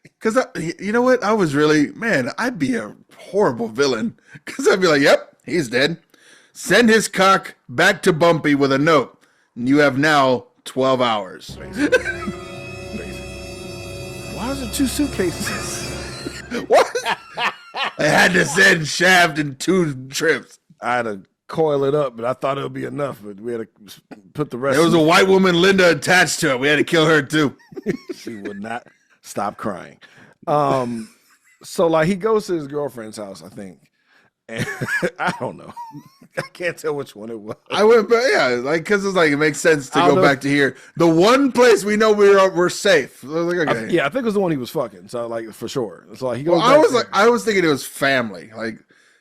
because you know what? I was really, I'd be a horrible villain. Because I'd be like, yep, he's dead. Send his cock back to Bumpy with a note. You have now 12 hours. Basically. Why is there 2 suitcases? What? I had to send Shaft in 2 trips. I had to coil it up, but I thought it would be enough. But we had to put the rest. There was a white woman, Linda, attached to it. We had to kill her too. She would not stop crying. So like he goes to his girlfriend's house, I think, and I don't know. I can't tell which one it was. I went, but yeah, like because it's like it makes sense to go back to here. The one place we know we're safe. I was like, okay. I think it was the one he was fucking. So like for sure. So like he goes. Well, I was thinking it was family. Like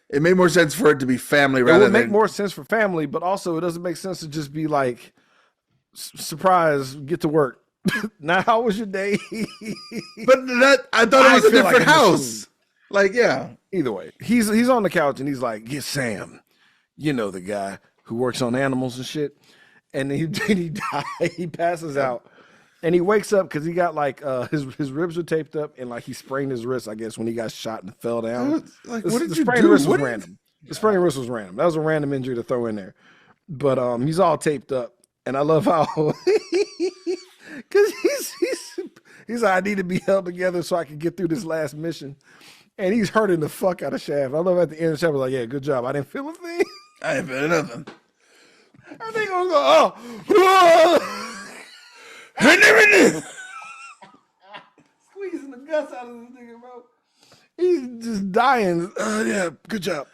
it made more sense for it to be family rather than. It would make more sense for family, but also it doesn't make sense to just be like, surprise, get to work. Now, how was your day? But I thought it was a different house. Like, yeah. Either way, he's on the couch and he's like, "Get Sam, you know the guy who works on animals and shit." And he he passes out, and he wakes up because he got like his ribs were taped up and like he sprained his wrist. I guess when he got shot and fell down. Like, what did the you sprained do? Wrist was random. The sprained wrist was random. That was a random injury to throw in there. But he's all taped up, and I love how because he's like, I need to be held together so I can get through this last mission. And he's hurting the fuck out of Shaft. I love at the end, Shaft was like, yeah, good job. I didn't feel a thing. I didn't feel nothing. I think I was like, squeezing the guts out of this nigga, bro. He's just dying. Yeah, good job.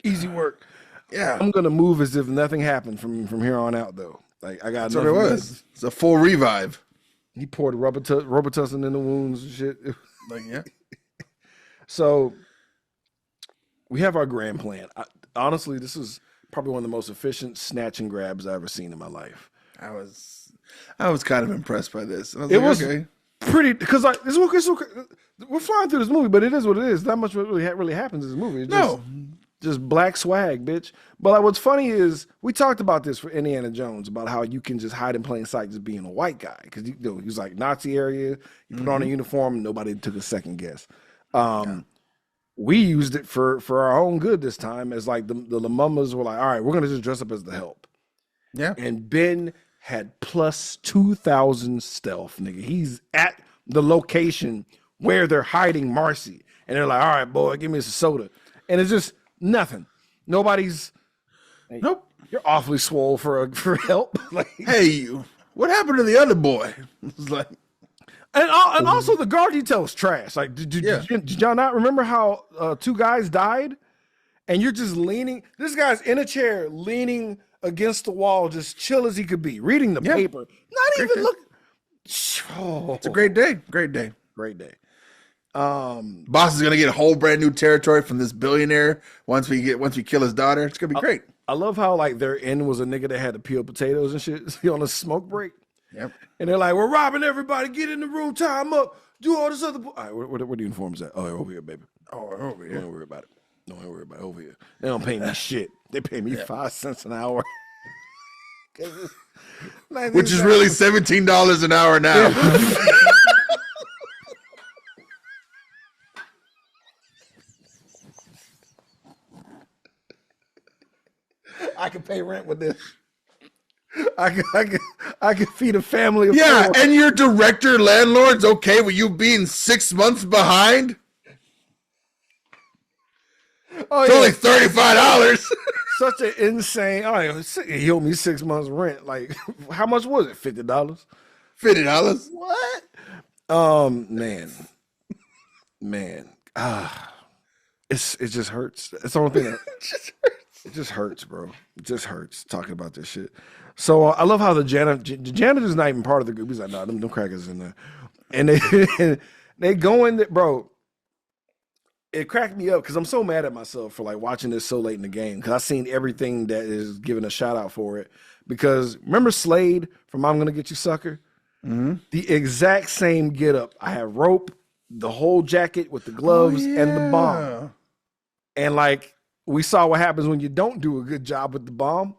Easy work. Yeah. I'm going to move as if nothing happened from here on out, though. Like, I got That's what it was. It's a full revive. He poured Robitussin in the wounds and shit. Like, yeah. So we have our grand plan. Honestly, this is probably one of the most efficient snatch and grabs I've ever seen in my life. I was kind of impressed by this. It was okay. Pretty because like we're flying through this movie, but it is what it is. Not much really happens in this movie. It's just black swag, bitch. But like, what's funny is we talked about this for Indiana Jones about how you can just hide in plain sight just being a white guy because he was like Nazi area. You put on a uniform, nobody took a second guess. We used it for our own good this time as like the Lumummas were like, all right, we're gonna just dress up as the help. Yeah. And Ben had plus 2,000 stealth, nigga. He's at the location where they're hiding Marcy. And they're like, all right, boy, give me some soda. And it's just nothing. Nobody's nope. You're awfully swole for help. Like, hey, what happened to the other boy? It's like And also the guard detail was trash. Like, did y'all not remember how 2 guys died? And you're just leaning. This guy's in a chair, leaning against the wall, just chill as he could be, reading the paper. Not even look. Oh. It's a great day. Great day. Great day. Boss is gonna get a whole brand new territory from this billionaire once we kill his daughter. It's gonna be great. I love how like their end was a nigga that had to peel potatoes and shit on a smoke break. Yep. And they're like, we're robbing everybody. Get in the room, tie them up, do all this other. All right, where the uniforms at? Oh, over here, baby. Oh, over here. Don't worry about it. Don't worry about it. Over here. They don't pay me shit. They pay me 5 cents an hour. Which is really $17 an hour now. Yeah. I can pay rent with this. I can feed a family of 4. And your director landlord's okay with you being 6 months behind? Oh, it's only $35. Such an insane. All right, he owed me 6 months rent. Like, how much was it? $50. $50. What? Man. It just hurts. It's the only thing that it just hurts, bro. It just hurts talking about this shit. So I love how the janitor's not even part of the group. He's like, nah, them crackers in there. And they go in there, bro. It cracked me up because I'm so mad at myself for like watching this so late in the game because I seen everything that is given a shout out for it. Because remember Slade from I'm Gonna Get You Sucker? Mm-hmm. The exact same getup. I have rope, the whole jacket with the gloves and the bomb. And like we saw what happens when you don't do a good job with the bomb.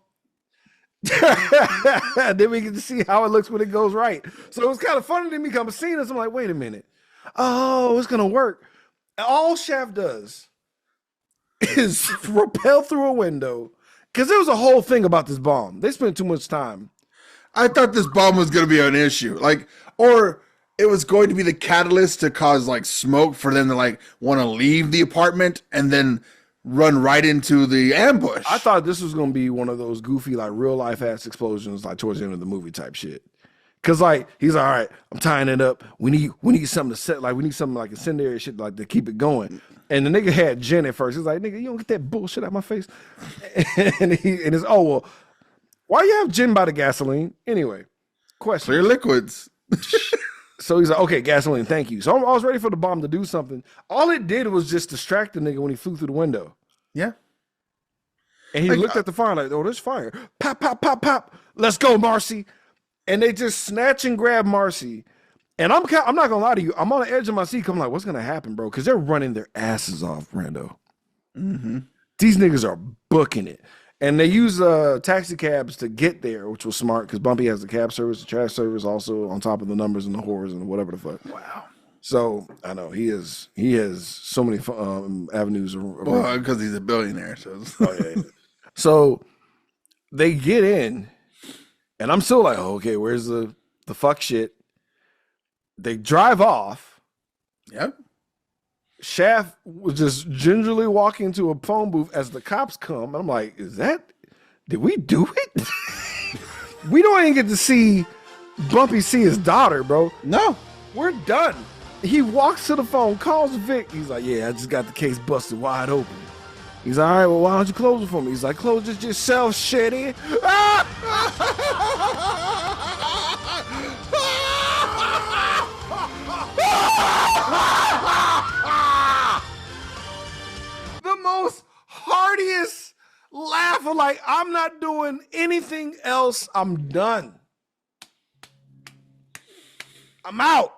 Then we get to see how it looks when it goes right. So it was kind of funny to me come seeing this. I'm like, wait a minute. Oh, it's gonna work. All Shaft does is rappel through a window because there was a whole thing about this bomb. They spent too much time. I thought this bomb was going to be an issue, like, or it was going to be the catalyst to cause like smoke for them to like want to leave the apartment and then run right into the ambush. I thought this was gonna be one of those goofy, like real life ass explosions, like towards the end of the movie type shit. Cause like he's like, all right, I'm tying it up. We need something to set, like we need something like incendiary shit, like to keep it going. And the nigga had Jen at first. He's like, nigga, you don't get that bullshit out of my face. and it's oh well, why you have Jen by the gasoline anyway? Question. Clear liquids. So he's like, okay, gasoline, thank you. So I was ready for the bomb to do something. All it did was just distract the nigga when he flew through the window. Yeah. And he looked at the fire like, oh, there's fire. Pop, pop, pop, pop. Let's go, Marcy. And they just snatch and grab Marcy. And I'm not gonna lie to you. I'm on the edge of my seat. I'm like, what's gonna happen, bro? Because they're running their asses off, Brando. Mm-hmm. These niggas are booking it. And they use taxi cabs to get there, which was smart because Bumpy has the cab service, the trash service, also on top of the numbers and the whores and whatever the fuck. Wow. So I know he has so many avenues. Well, because he's a billionaire. So. Yeah. So they get in, and I'm still like, oh, okay, where's the fuck shit? They drive off. Yep. Shaft was just gingerly walking to a phone booth as the cops come. And I'm like, did we do it? We don't even get to see Bumpy see his daughter, bro. No. We're done. He walks to the phone, calls Vic. He's like, yeah, I just got the case busted wide open. He's like, all right, well, why don't you close it for me? He's like, close it yourself, shitty. The most heartiest laugh of like, I'm not doing anything else. I'm done. I'm out.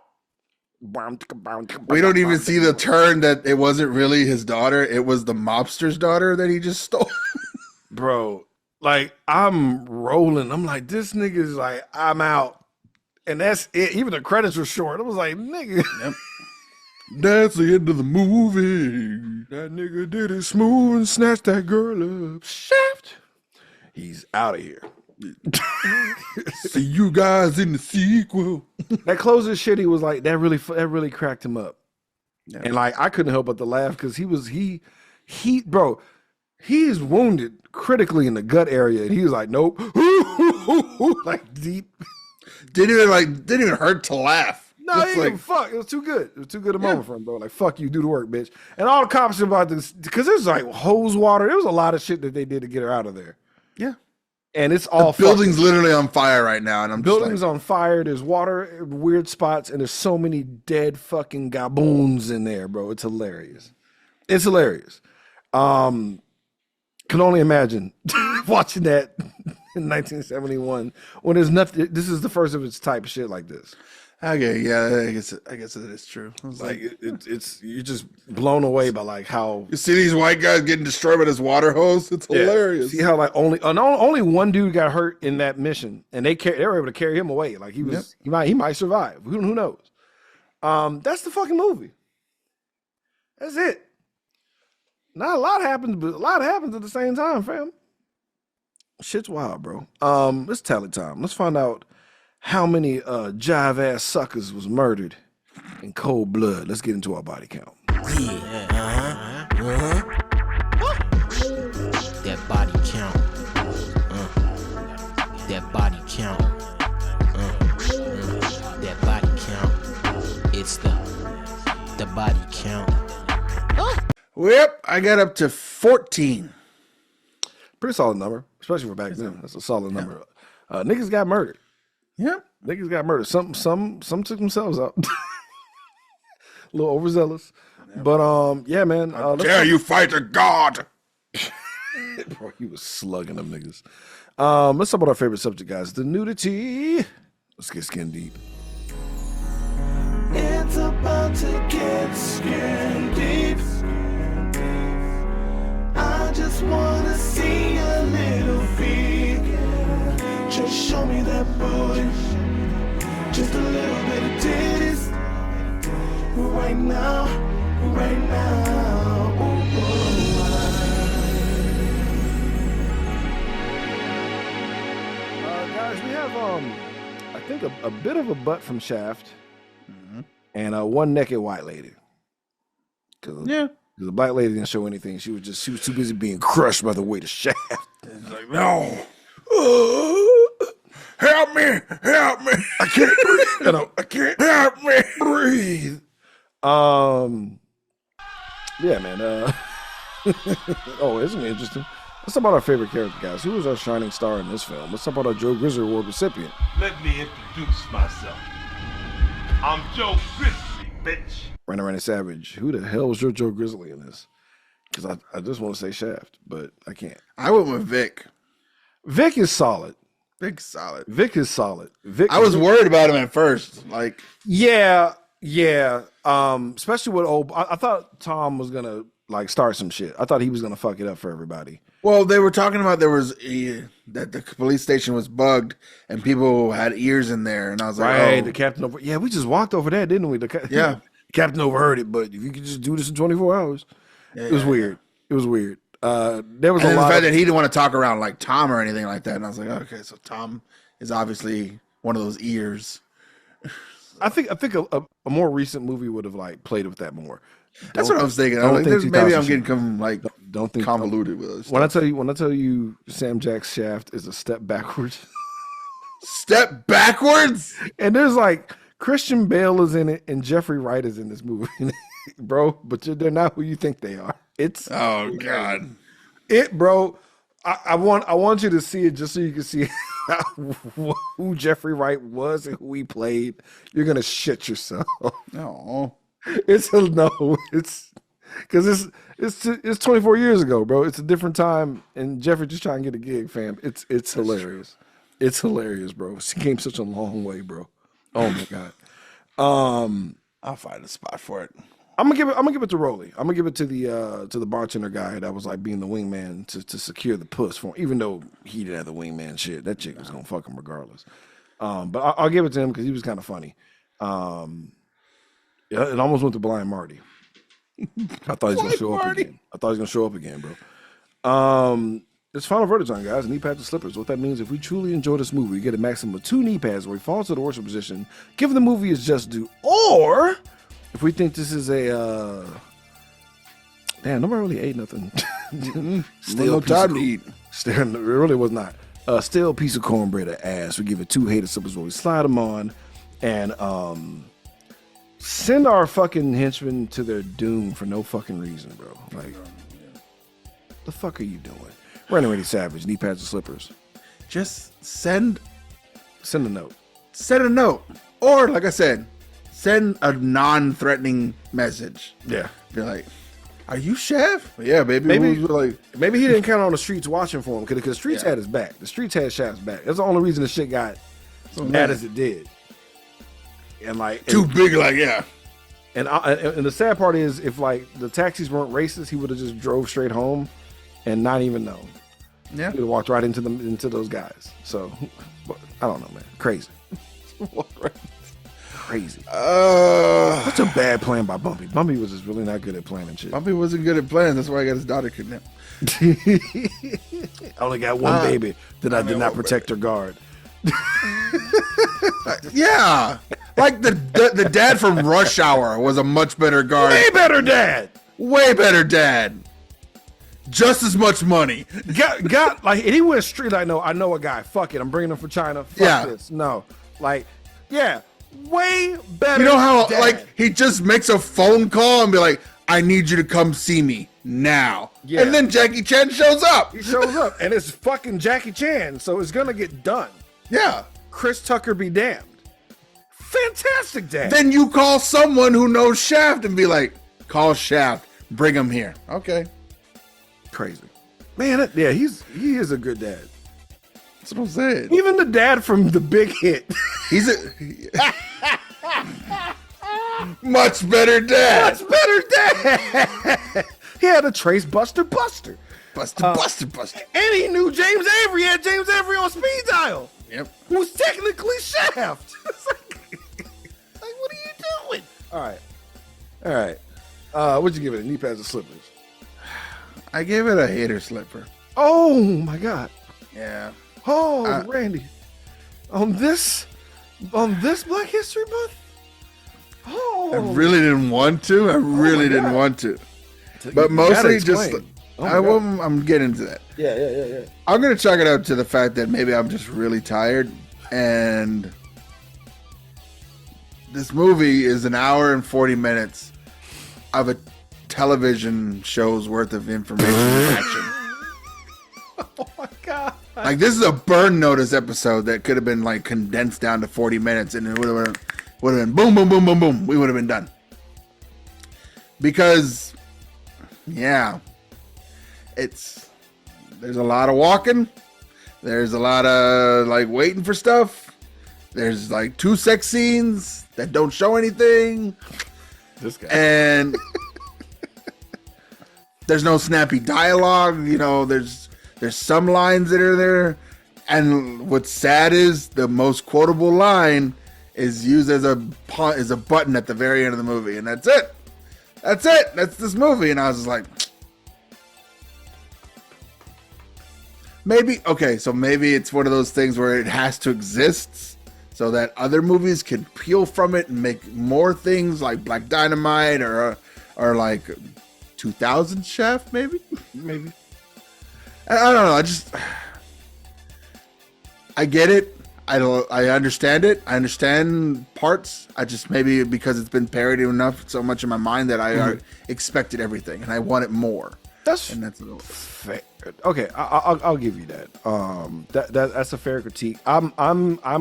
We don't even see the turn that it wasn't really his daughter. It was the mobster's daughter that he just stole. Bro, like, I'm rolling. I'm like, this nigga's like, I'm out. And that's it. Even the credits were short. I was like, nigga. Yep. That's the end of the movie. That nigga did it smooth and snatched that girl up. Shaft. He's out of here. See you guys in the sequel. That closing shit, he was like, that really cracked him up. Yeah. And like, I couldn't help but to laugh because he is wounded critically in the gut area. And he was like, nope. Like deep. Didn't even hurt to laugh. No, he didn't fuck. It was too good. It was too good a moment for him, bro. Like, fuck you, do the work, bitch. And all the cops about this, because there's like hose water. There was a lot of shit that they did to get her out of there. Yeah. And it's all the building's literally on fire right now. And building's on fire. There's water, weird spots, and there's so many dead fucking gaboons in there, bro. It's hilarious. It's hilarious. Can only imagine watching that in 1971 when there's nothing. This is the first of its type of shit like this. Okay, yeah, I guess it is true. Like it's you're just blown away by like how you see these white guys getting destroyed by this water hose. It's hilarious. See how like only one dude got hurt in that mission, and they were able to carry him away. Like he might survive. Who knows? That's the fucking movie. That's it. Not a lot happens, but a lot happens at the same time, fam. Shit's wild, bro. It's tally time. Let's find out how many jive ass suckers was murdered in cold blood. Let's get into our body count. That body count. That body count. That body count. It's the body count. Yep, I got up to 14. Pretty solid number, especially for back then. That's a solid number. Niggas got murdered. Yeah, niggas got murdered. Some took themselves out. A little overzealous, but yeah, man. Dare you fight a god? Bro, he was slugging them niggas. Let's talk about our favorite subject, guys. The nudity. Let's get skin deep. It's about to get skin deep. I just wanna see a little peek. Just show me that booty. Just a little bit of titties. Right now, right now. Guys, we have I think a bit of a butt from Shaft, and one naked white lady. Yeah. The black lady didn't show anything. She was too busy being crushed by the weight of Shaft. Like, no. Help me. I can't breathe. I can't Help me. breathe. Yeah, man. Oh, isn't it interesting? Let's talk about our favorite character, guys. Who was our shining star in this film? Let's talk about our Joe Grizzly Award recipient. Let me introduce myself. I'm Joe Grizzly, bitch. Randy Savage. Who the hell was your Joe Grizzly in this? Because I just want to say Shaft, but I can't. I went with Vic. Vic is solid. Vic's solid. Vic is solid. Vic. I was worried about him at first. Like, Yeah. Especially with old. I thought Tom was gonna like start some shit. I thought he was gonna fuck it up for everybody. well, they were talking about that the police station was bugged and people had ears in there, and I was like, Right. oh. The captain over. Yeah, we just walked over that, didn't we? Yeah. The captain overheard it, but if you could just do this in 24 hours, it was weird. It was weird. There was And a then the lot. fact that he didn't want to talk around like Tom or anything like that, and I was like, okay, so Tom is obviously one of those ears. I think a more recent movie would have like played with that more. That's what I was thinking. I don't was like, think maybe I'm 2000 getting Don't think convoluted with this. When I tell you Sam Jack's Shaft is a step backwards, Step backwards. and there's like Christian Bale is in it and Jeffrey Wright is in this movie, bro. But they're not who you think they are. It's Oh God. bro. I want you to see it just so you can see who Jeffrey Wright was and who he played. You're gonna shit yourself. No. It's because it's 24 years ago, bro. It's a different time, and Jeffrey just trying to get a gig, fam. It's hilarious. It's hilarious, bro. She came such a long way, bro. Oh my god. I'll find a spot for it. I'm gonna give it to Rolly. I'm gonna give it to the bartender guy that was like being the wingman to secure the puss for him, even though he didn't have the wingman shit. That chick was gonna fuck him regardless. But I'll give it to him because he was kind of funny. Yeah, it almost went to Blind Marty. I thought he was gonna show up again. I thought he was gonna show up again, bro. It's final verdict on, guys. Knee pads and slippers. What that means, if we truly enjoy this movie, we get a maximum of 2 knee pads where he falls to the worship position, given the movie is just due, or if we think this is a damn, nobody really ate nothing. No time to eat. Still, it really was not. Still a piece of cornbread of ass. We give it 2 hated slippers where we slide them on, and send our fucking henchmen to their doom for no fucking reason, bro. Like, the fuck are you doing? Randy Savage, knee pads and slippers. Just send a note. Send a note. Or, like I said, send a non-threatening message. Yeah. Be like, are you Chef? Yeah, baby. Maybe Like, maybe he didn't count on the streets watching for him because the streets had his back. The streets had Shaft's back. That's the only reason the shit got bad as it did. And like too big, like, yeah. And the sad part is, if like the taxis weren't racist, he would have just drove straight home and not even known. Yeah. He would have walked right into those guys. So I don't know, man. Crazy. Crazy. That's a bad plan by Bumpy. Bumpy was just really not good at planning shit. Bumpy wasn't good at planning. That's why I got his daughter kidnapped. I only got one baby that I did not protect or guard. Yeah. Like the dad from Rush Hour was a much better guard. Way better dad. Way better dad. Just as much money. Got like, and he went straight. I know a guy. Fuck it. I'm bringing him from China. Fuck this. No. Like, yeah. Way better. You know how dad. like he just makes a phone call and be like, I need you to come see me now. Yeah. And then Jackie Chan shows up. He shows up and it's fucking Jackie Chan, so it's gonna get done. Yeah. Chris Tucker be damned. Fantastic dad. Then you call someone who knows Shaft and be like, call Shaft, bring him here. Okay. Crazy. Man, he is a good dad. That's what I'm saying. Even the dad from The Big Hit. He's a much better dad. Much better dad. He had a trace Buster. Buster. And he knew James Avery. He had James Avery on speed dial. Yep. Who's technically Shaft. It's like, what are you doing? All right. What'd you give it? Knee pads or slippers? I gave it a hater slipper. Oh my God. Yeah. Oh, Randy. On this Black History Month? Oh. I really didn't want to. I really didn't want to. But You gotta mostly just explain. Oh my God. I'm getting into that. Yeah. I'm gonna chalk it up to the fact that maybe I'm just really tired, and this movie is an hour and 40 minutes of a television show's worth of information and action. Oh my God. Like, this is a burn notice episode that could have been like condensed down to 40 minutes, and it would have been boom, boom, boom, boom, boom. We would have been done. Because, yeah, there's a lot of walking. There's a lot of like waiting for stuff. There's like 2 sex scenes that don't show anything. This guy. And there's no snappy dialogue. You know, there's some lines that are there. And what's sad is the most quotable line is used as a button at the very end of the movie. And that's it. That's it. That's this movie. And I was just like, maybe it's one of those things where it has to exist so that other movies can peel from it and make more things like Black Dynamite or like 2000 Chef, maybe. I don't know. I get it. I understand it. I understand parts. I just, maybe because it's been parodied enough so much in my mind that I expected everything and I wanted more. That's fair. Okay, I'll give you that. That's a fair critique. I'm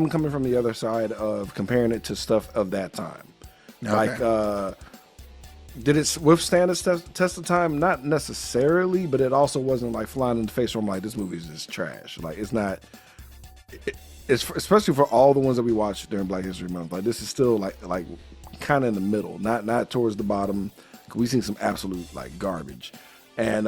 coming from the other side of comparing it to stuff of that time. Okay. Like, did it withstand its test of time? Not necessarily, but it also wasn't like flying in the face where I'm like, this movie is just trash. Like, it's not. It's especially for all the ones that we watched during Black History Month. Like, this is still like kind of in the middle, not towards the bottom. We've seen some absolute like garbage. And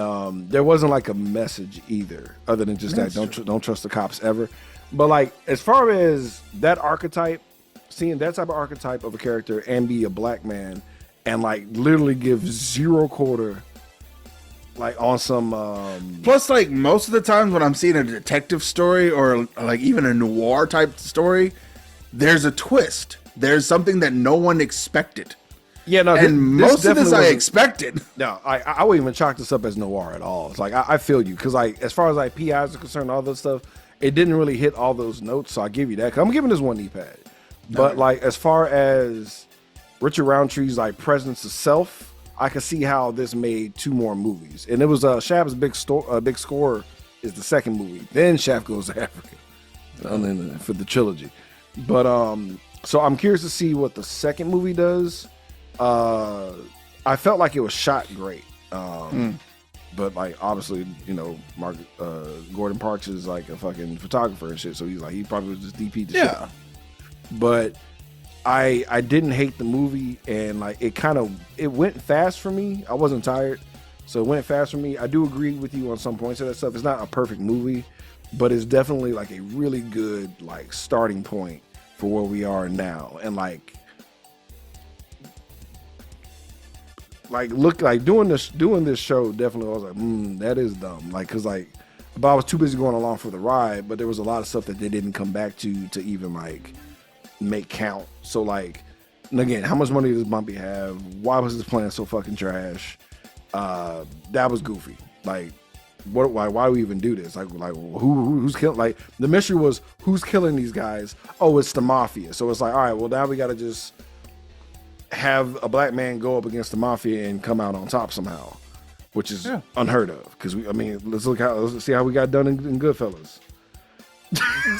there wasn't like a message either, other than just that don't trust the cops ever. But like, as far as that archetype, seeing that type of archetype of a character and be a black man and like literally give zero quarter, like on some. Plus, like most of the times when I'm seeing a detective story or like even a noir type story, there's a twist. There's something that no one expected. Yeah, no, and most of this I expected. No, I wouldn't even chalk this up as noir at all. It's like I feel you because like as far as like PIs are concerned, all this stuff, it didn't really hit all those notes. So I give you that. 'Cause I'm giving this one Kneepad, but like as far as Richard Roundtree's like presence of self, I could see how this made 2 more movies, and it was Shaft's big score is the second movie. Then Shaft goes to Africa, for the trilogy. But so I'm curious to see what the second movie does. I felt like it was shot great. But like obviously, you know, Gordon Parks is like a fucking photographer and shit, so he probably was just DP'd the shit. But I didn't hate the movie, and like it went fast for me. I wasn't tired, so it went fast for me. I do agree with you on some points of that stuff. It's not a perfect movie, but it's definitely like a really good like starting point for where we are now. And like look like doing this show definitely I was like that is dumb, like because like but I was too busy going along for the ride, but there was a lot of stuff that they didn't come back to even like make count. So like, and again, how much money does Bumpy have? Why was his plan so fucking trash? That was goofy. Like why do we even do this? Like who's killing? Like the mystery was who's killing these guys? Oh, it's the mafia. So it's like, all right, well now we got to just have a black man go up against the mafia and come out on top somehow, which is unheard of. Because let's see how we got done in Goodfellas.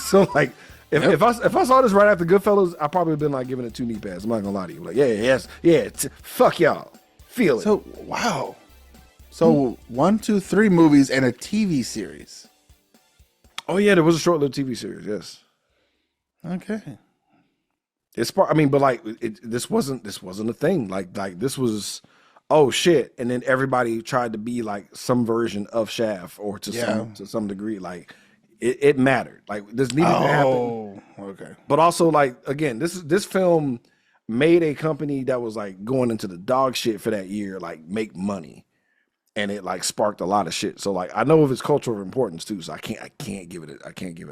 So like, if I saw this right after Goodfellas, I probably would have been like giving it 2 Kneepads. I'm not gonna lie to you. Like, fuck y'all, feel it. So wow. So 1, 2, 3 movies and a TV series. Oh yeah, there was a short-lived TV series. Yes. Okay. It's part. I mean, but like this wasn't a thing. Like this was, oh shit, and then everybody tried to be like some version of Shaft or to some degree. Like it mattered. Like this needed to happen. Oh, okay. But also like again, this film made a company that was like going into the dog shit for that year like make money, and it like sparked a lot of shit. So like I know of its cultural importance too. So I can't give it a hater.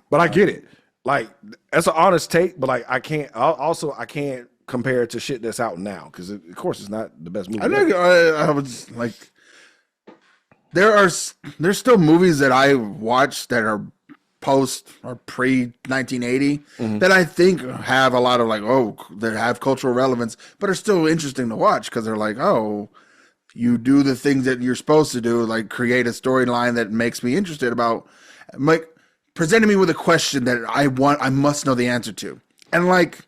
But I get it. Like that's an honest take, but like I can't compared to shit that's out now, because of course it's not the best movie. I think I was like, there's still movies that I watch that are post or pre 1980 that I think have a lot of like, that have cultural relevance, but are still interesting to watch because they're like, you do the things that you're supposed to do, like create a storyline that makes me interested about, like presenting me with a question that I must know the answer to. And like,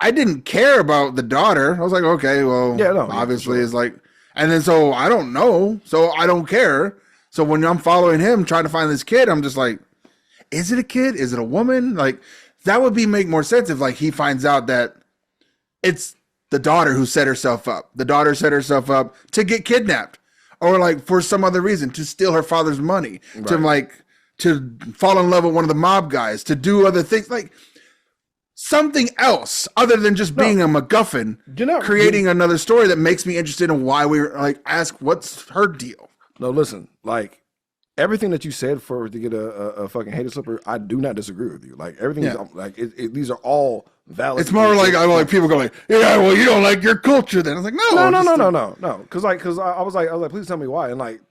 I didn't care about the daughter. I was like, okay, well, obviously it's like, and then so I don't know, so I don't care. So when I'm following him trying to find this kid, I'm just like, is it a kid? Is it a woman? Like that would make more sense if like he finds out that it's the daughter who set herself up. The daughter set herself up to get kidnapped, or like for some other reason to steal her father's money, to fall in love with one of the mob guys, to do other things, like something else other than just being a MacGuffin. Creating another story that makes me interested in why we were like ask what's her deal. No, listen, like. Everything that you said to get a fucking hater slipper, I do not disagree with you. Like everything, is, like these are all valid. It's more like I like people go like, yeah, well, you don't like your culture. Then I was like, no, because I was like, please tell me why. And like,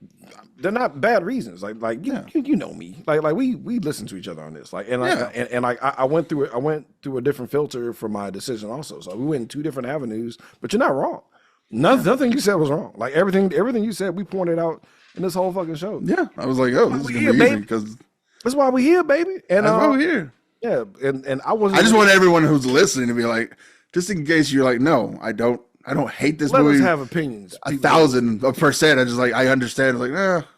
they're not bad reasons. Like you know me. Like we listen to each other on this. Like I went through it. I went through a different filter for my decision also. So we went in two different avenues. But you're not wrong. Nothing you said was wrong. Like everything you said, we pointed out in this whole fucking show. Yeah, I was like, this is gonna be easy because that's why we're here, baby. And that's why we're here. Yeah, and I wasn't. I just want everyone who's listening to be like, just in case you're like, no, I don't hate this movie. Let us have opinions. 1,000%. I just like I understand. Like,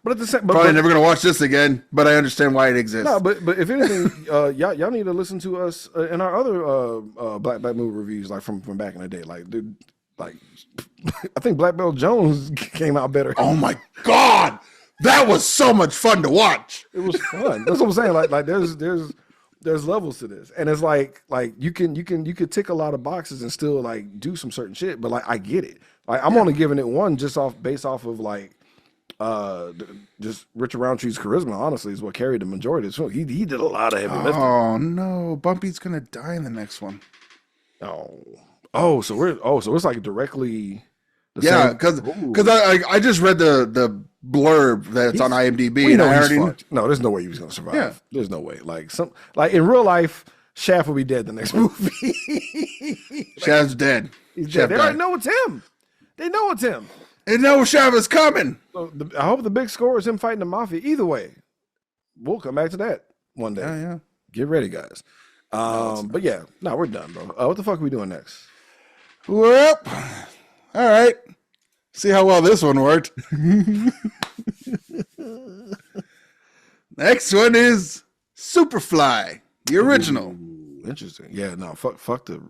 but at the same, probably never gonna watch this again. But I understand why it exists. No, but if anything, y'all need to listen to us in our other black movie reviews, like from back in the day. Like, dude, like I think Black Belt Jones came out better. Oh my God, that was so much fun to watch. It was fun. That's what I'm saying. Like there's levels to this, and it's like you could tick a lot of boxes and still like do some certain shit. But like I get it. Like I'm only giving it one based off of like just Richard Roundtree's charisma. Honestly, is what carried the majority of this film. He did a lot of heavy lifting. Oh no, Bumpy's gonna die in the next one. Oh, so it's like directly. Because I just read the blurb that's on IMDb, and I already no, there's no way he was gonna survive. Yeah. There's no way. Like in real life, Shaft will be dead the next movie. Shaft's dead. He's dead. They already know it's him. They know it's him. They know Shaft is coming. So I hope the big score is him fighting the mafia. Either way, we'll come back to that one day. Yeah. Get ready, guys. But yeah, no, we're done, bro. What the fuck are we doing next? Well, all right. See how well this one worked. Next one is Superfly, the original. Ooh, interesting. Yeah, no, fuck that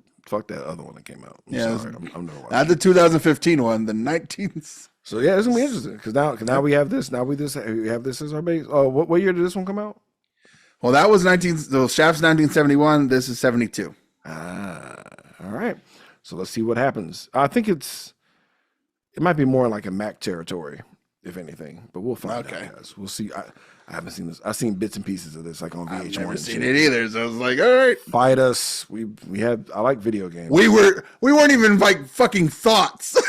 other one that came out. I'm sorry. I'm not the 2015 one, the 19th. So yeah, it's gonna be interesting because now we have this. Now we have this as our base. What year did this one come out? Well, that was Shaft's 1971. This is 72. All right. So let's see what happens. I think it might be more like a Mac territory, if anything, but we'll find out, guys. We'll see. I haven't seen this. I've seen bits and pieces of this, like on VH1. I've never seen it either, so I was like, all right. Fight us. I like video games. We weren't even like fucking thoughts.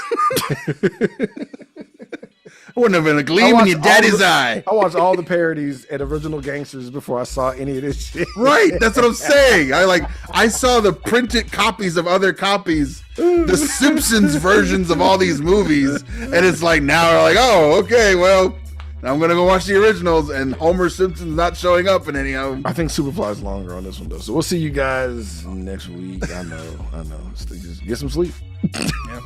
Wouldn't have been a gleam in your daddy's eye. I watched all the parodies and original gangsters before I saw any of this shit. Right, that's what I'm saying. I saw the printed copies of other copies, the Simpsons versions of all these movies, and it's like now we're like, oh, okay, well, now I'm gonna go watch the originals, and Homer Simpson's not showing up in any of them. I think Superfly's longer on this one though, so we'll see you guys next week. I know. Just get some sleep. Yeah.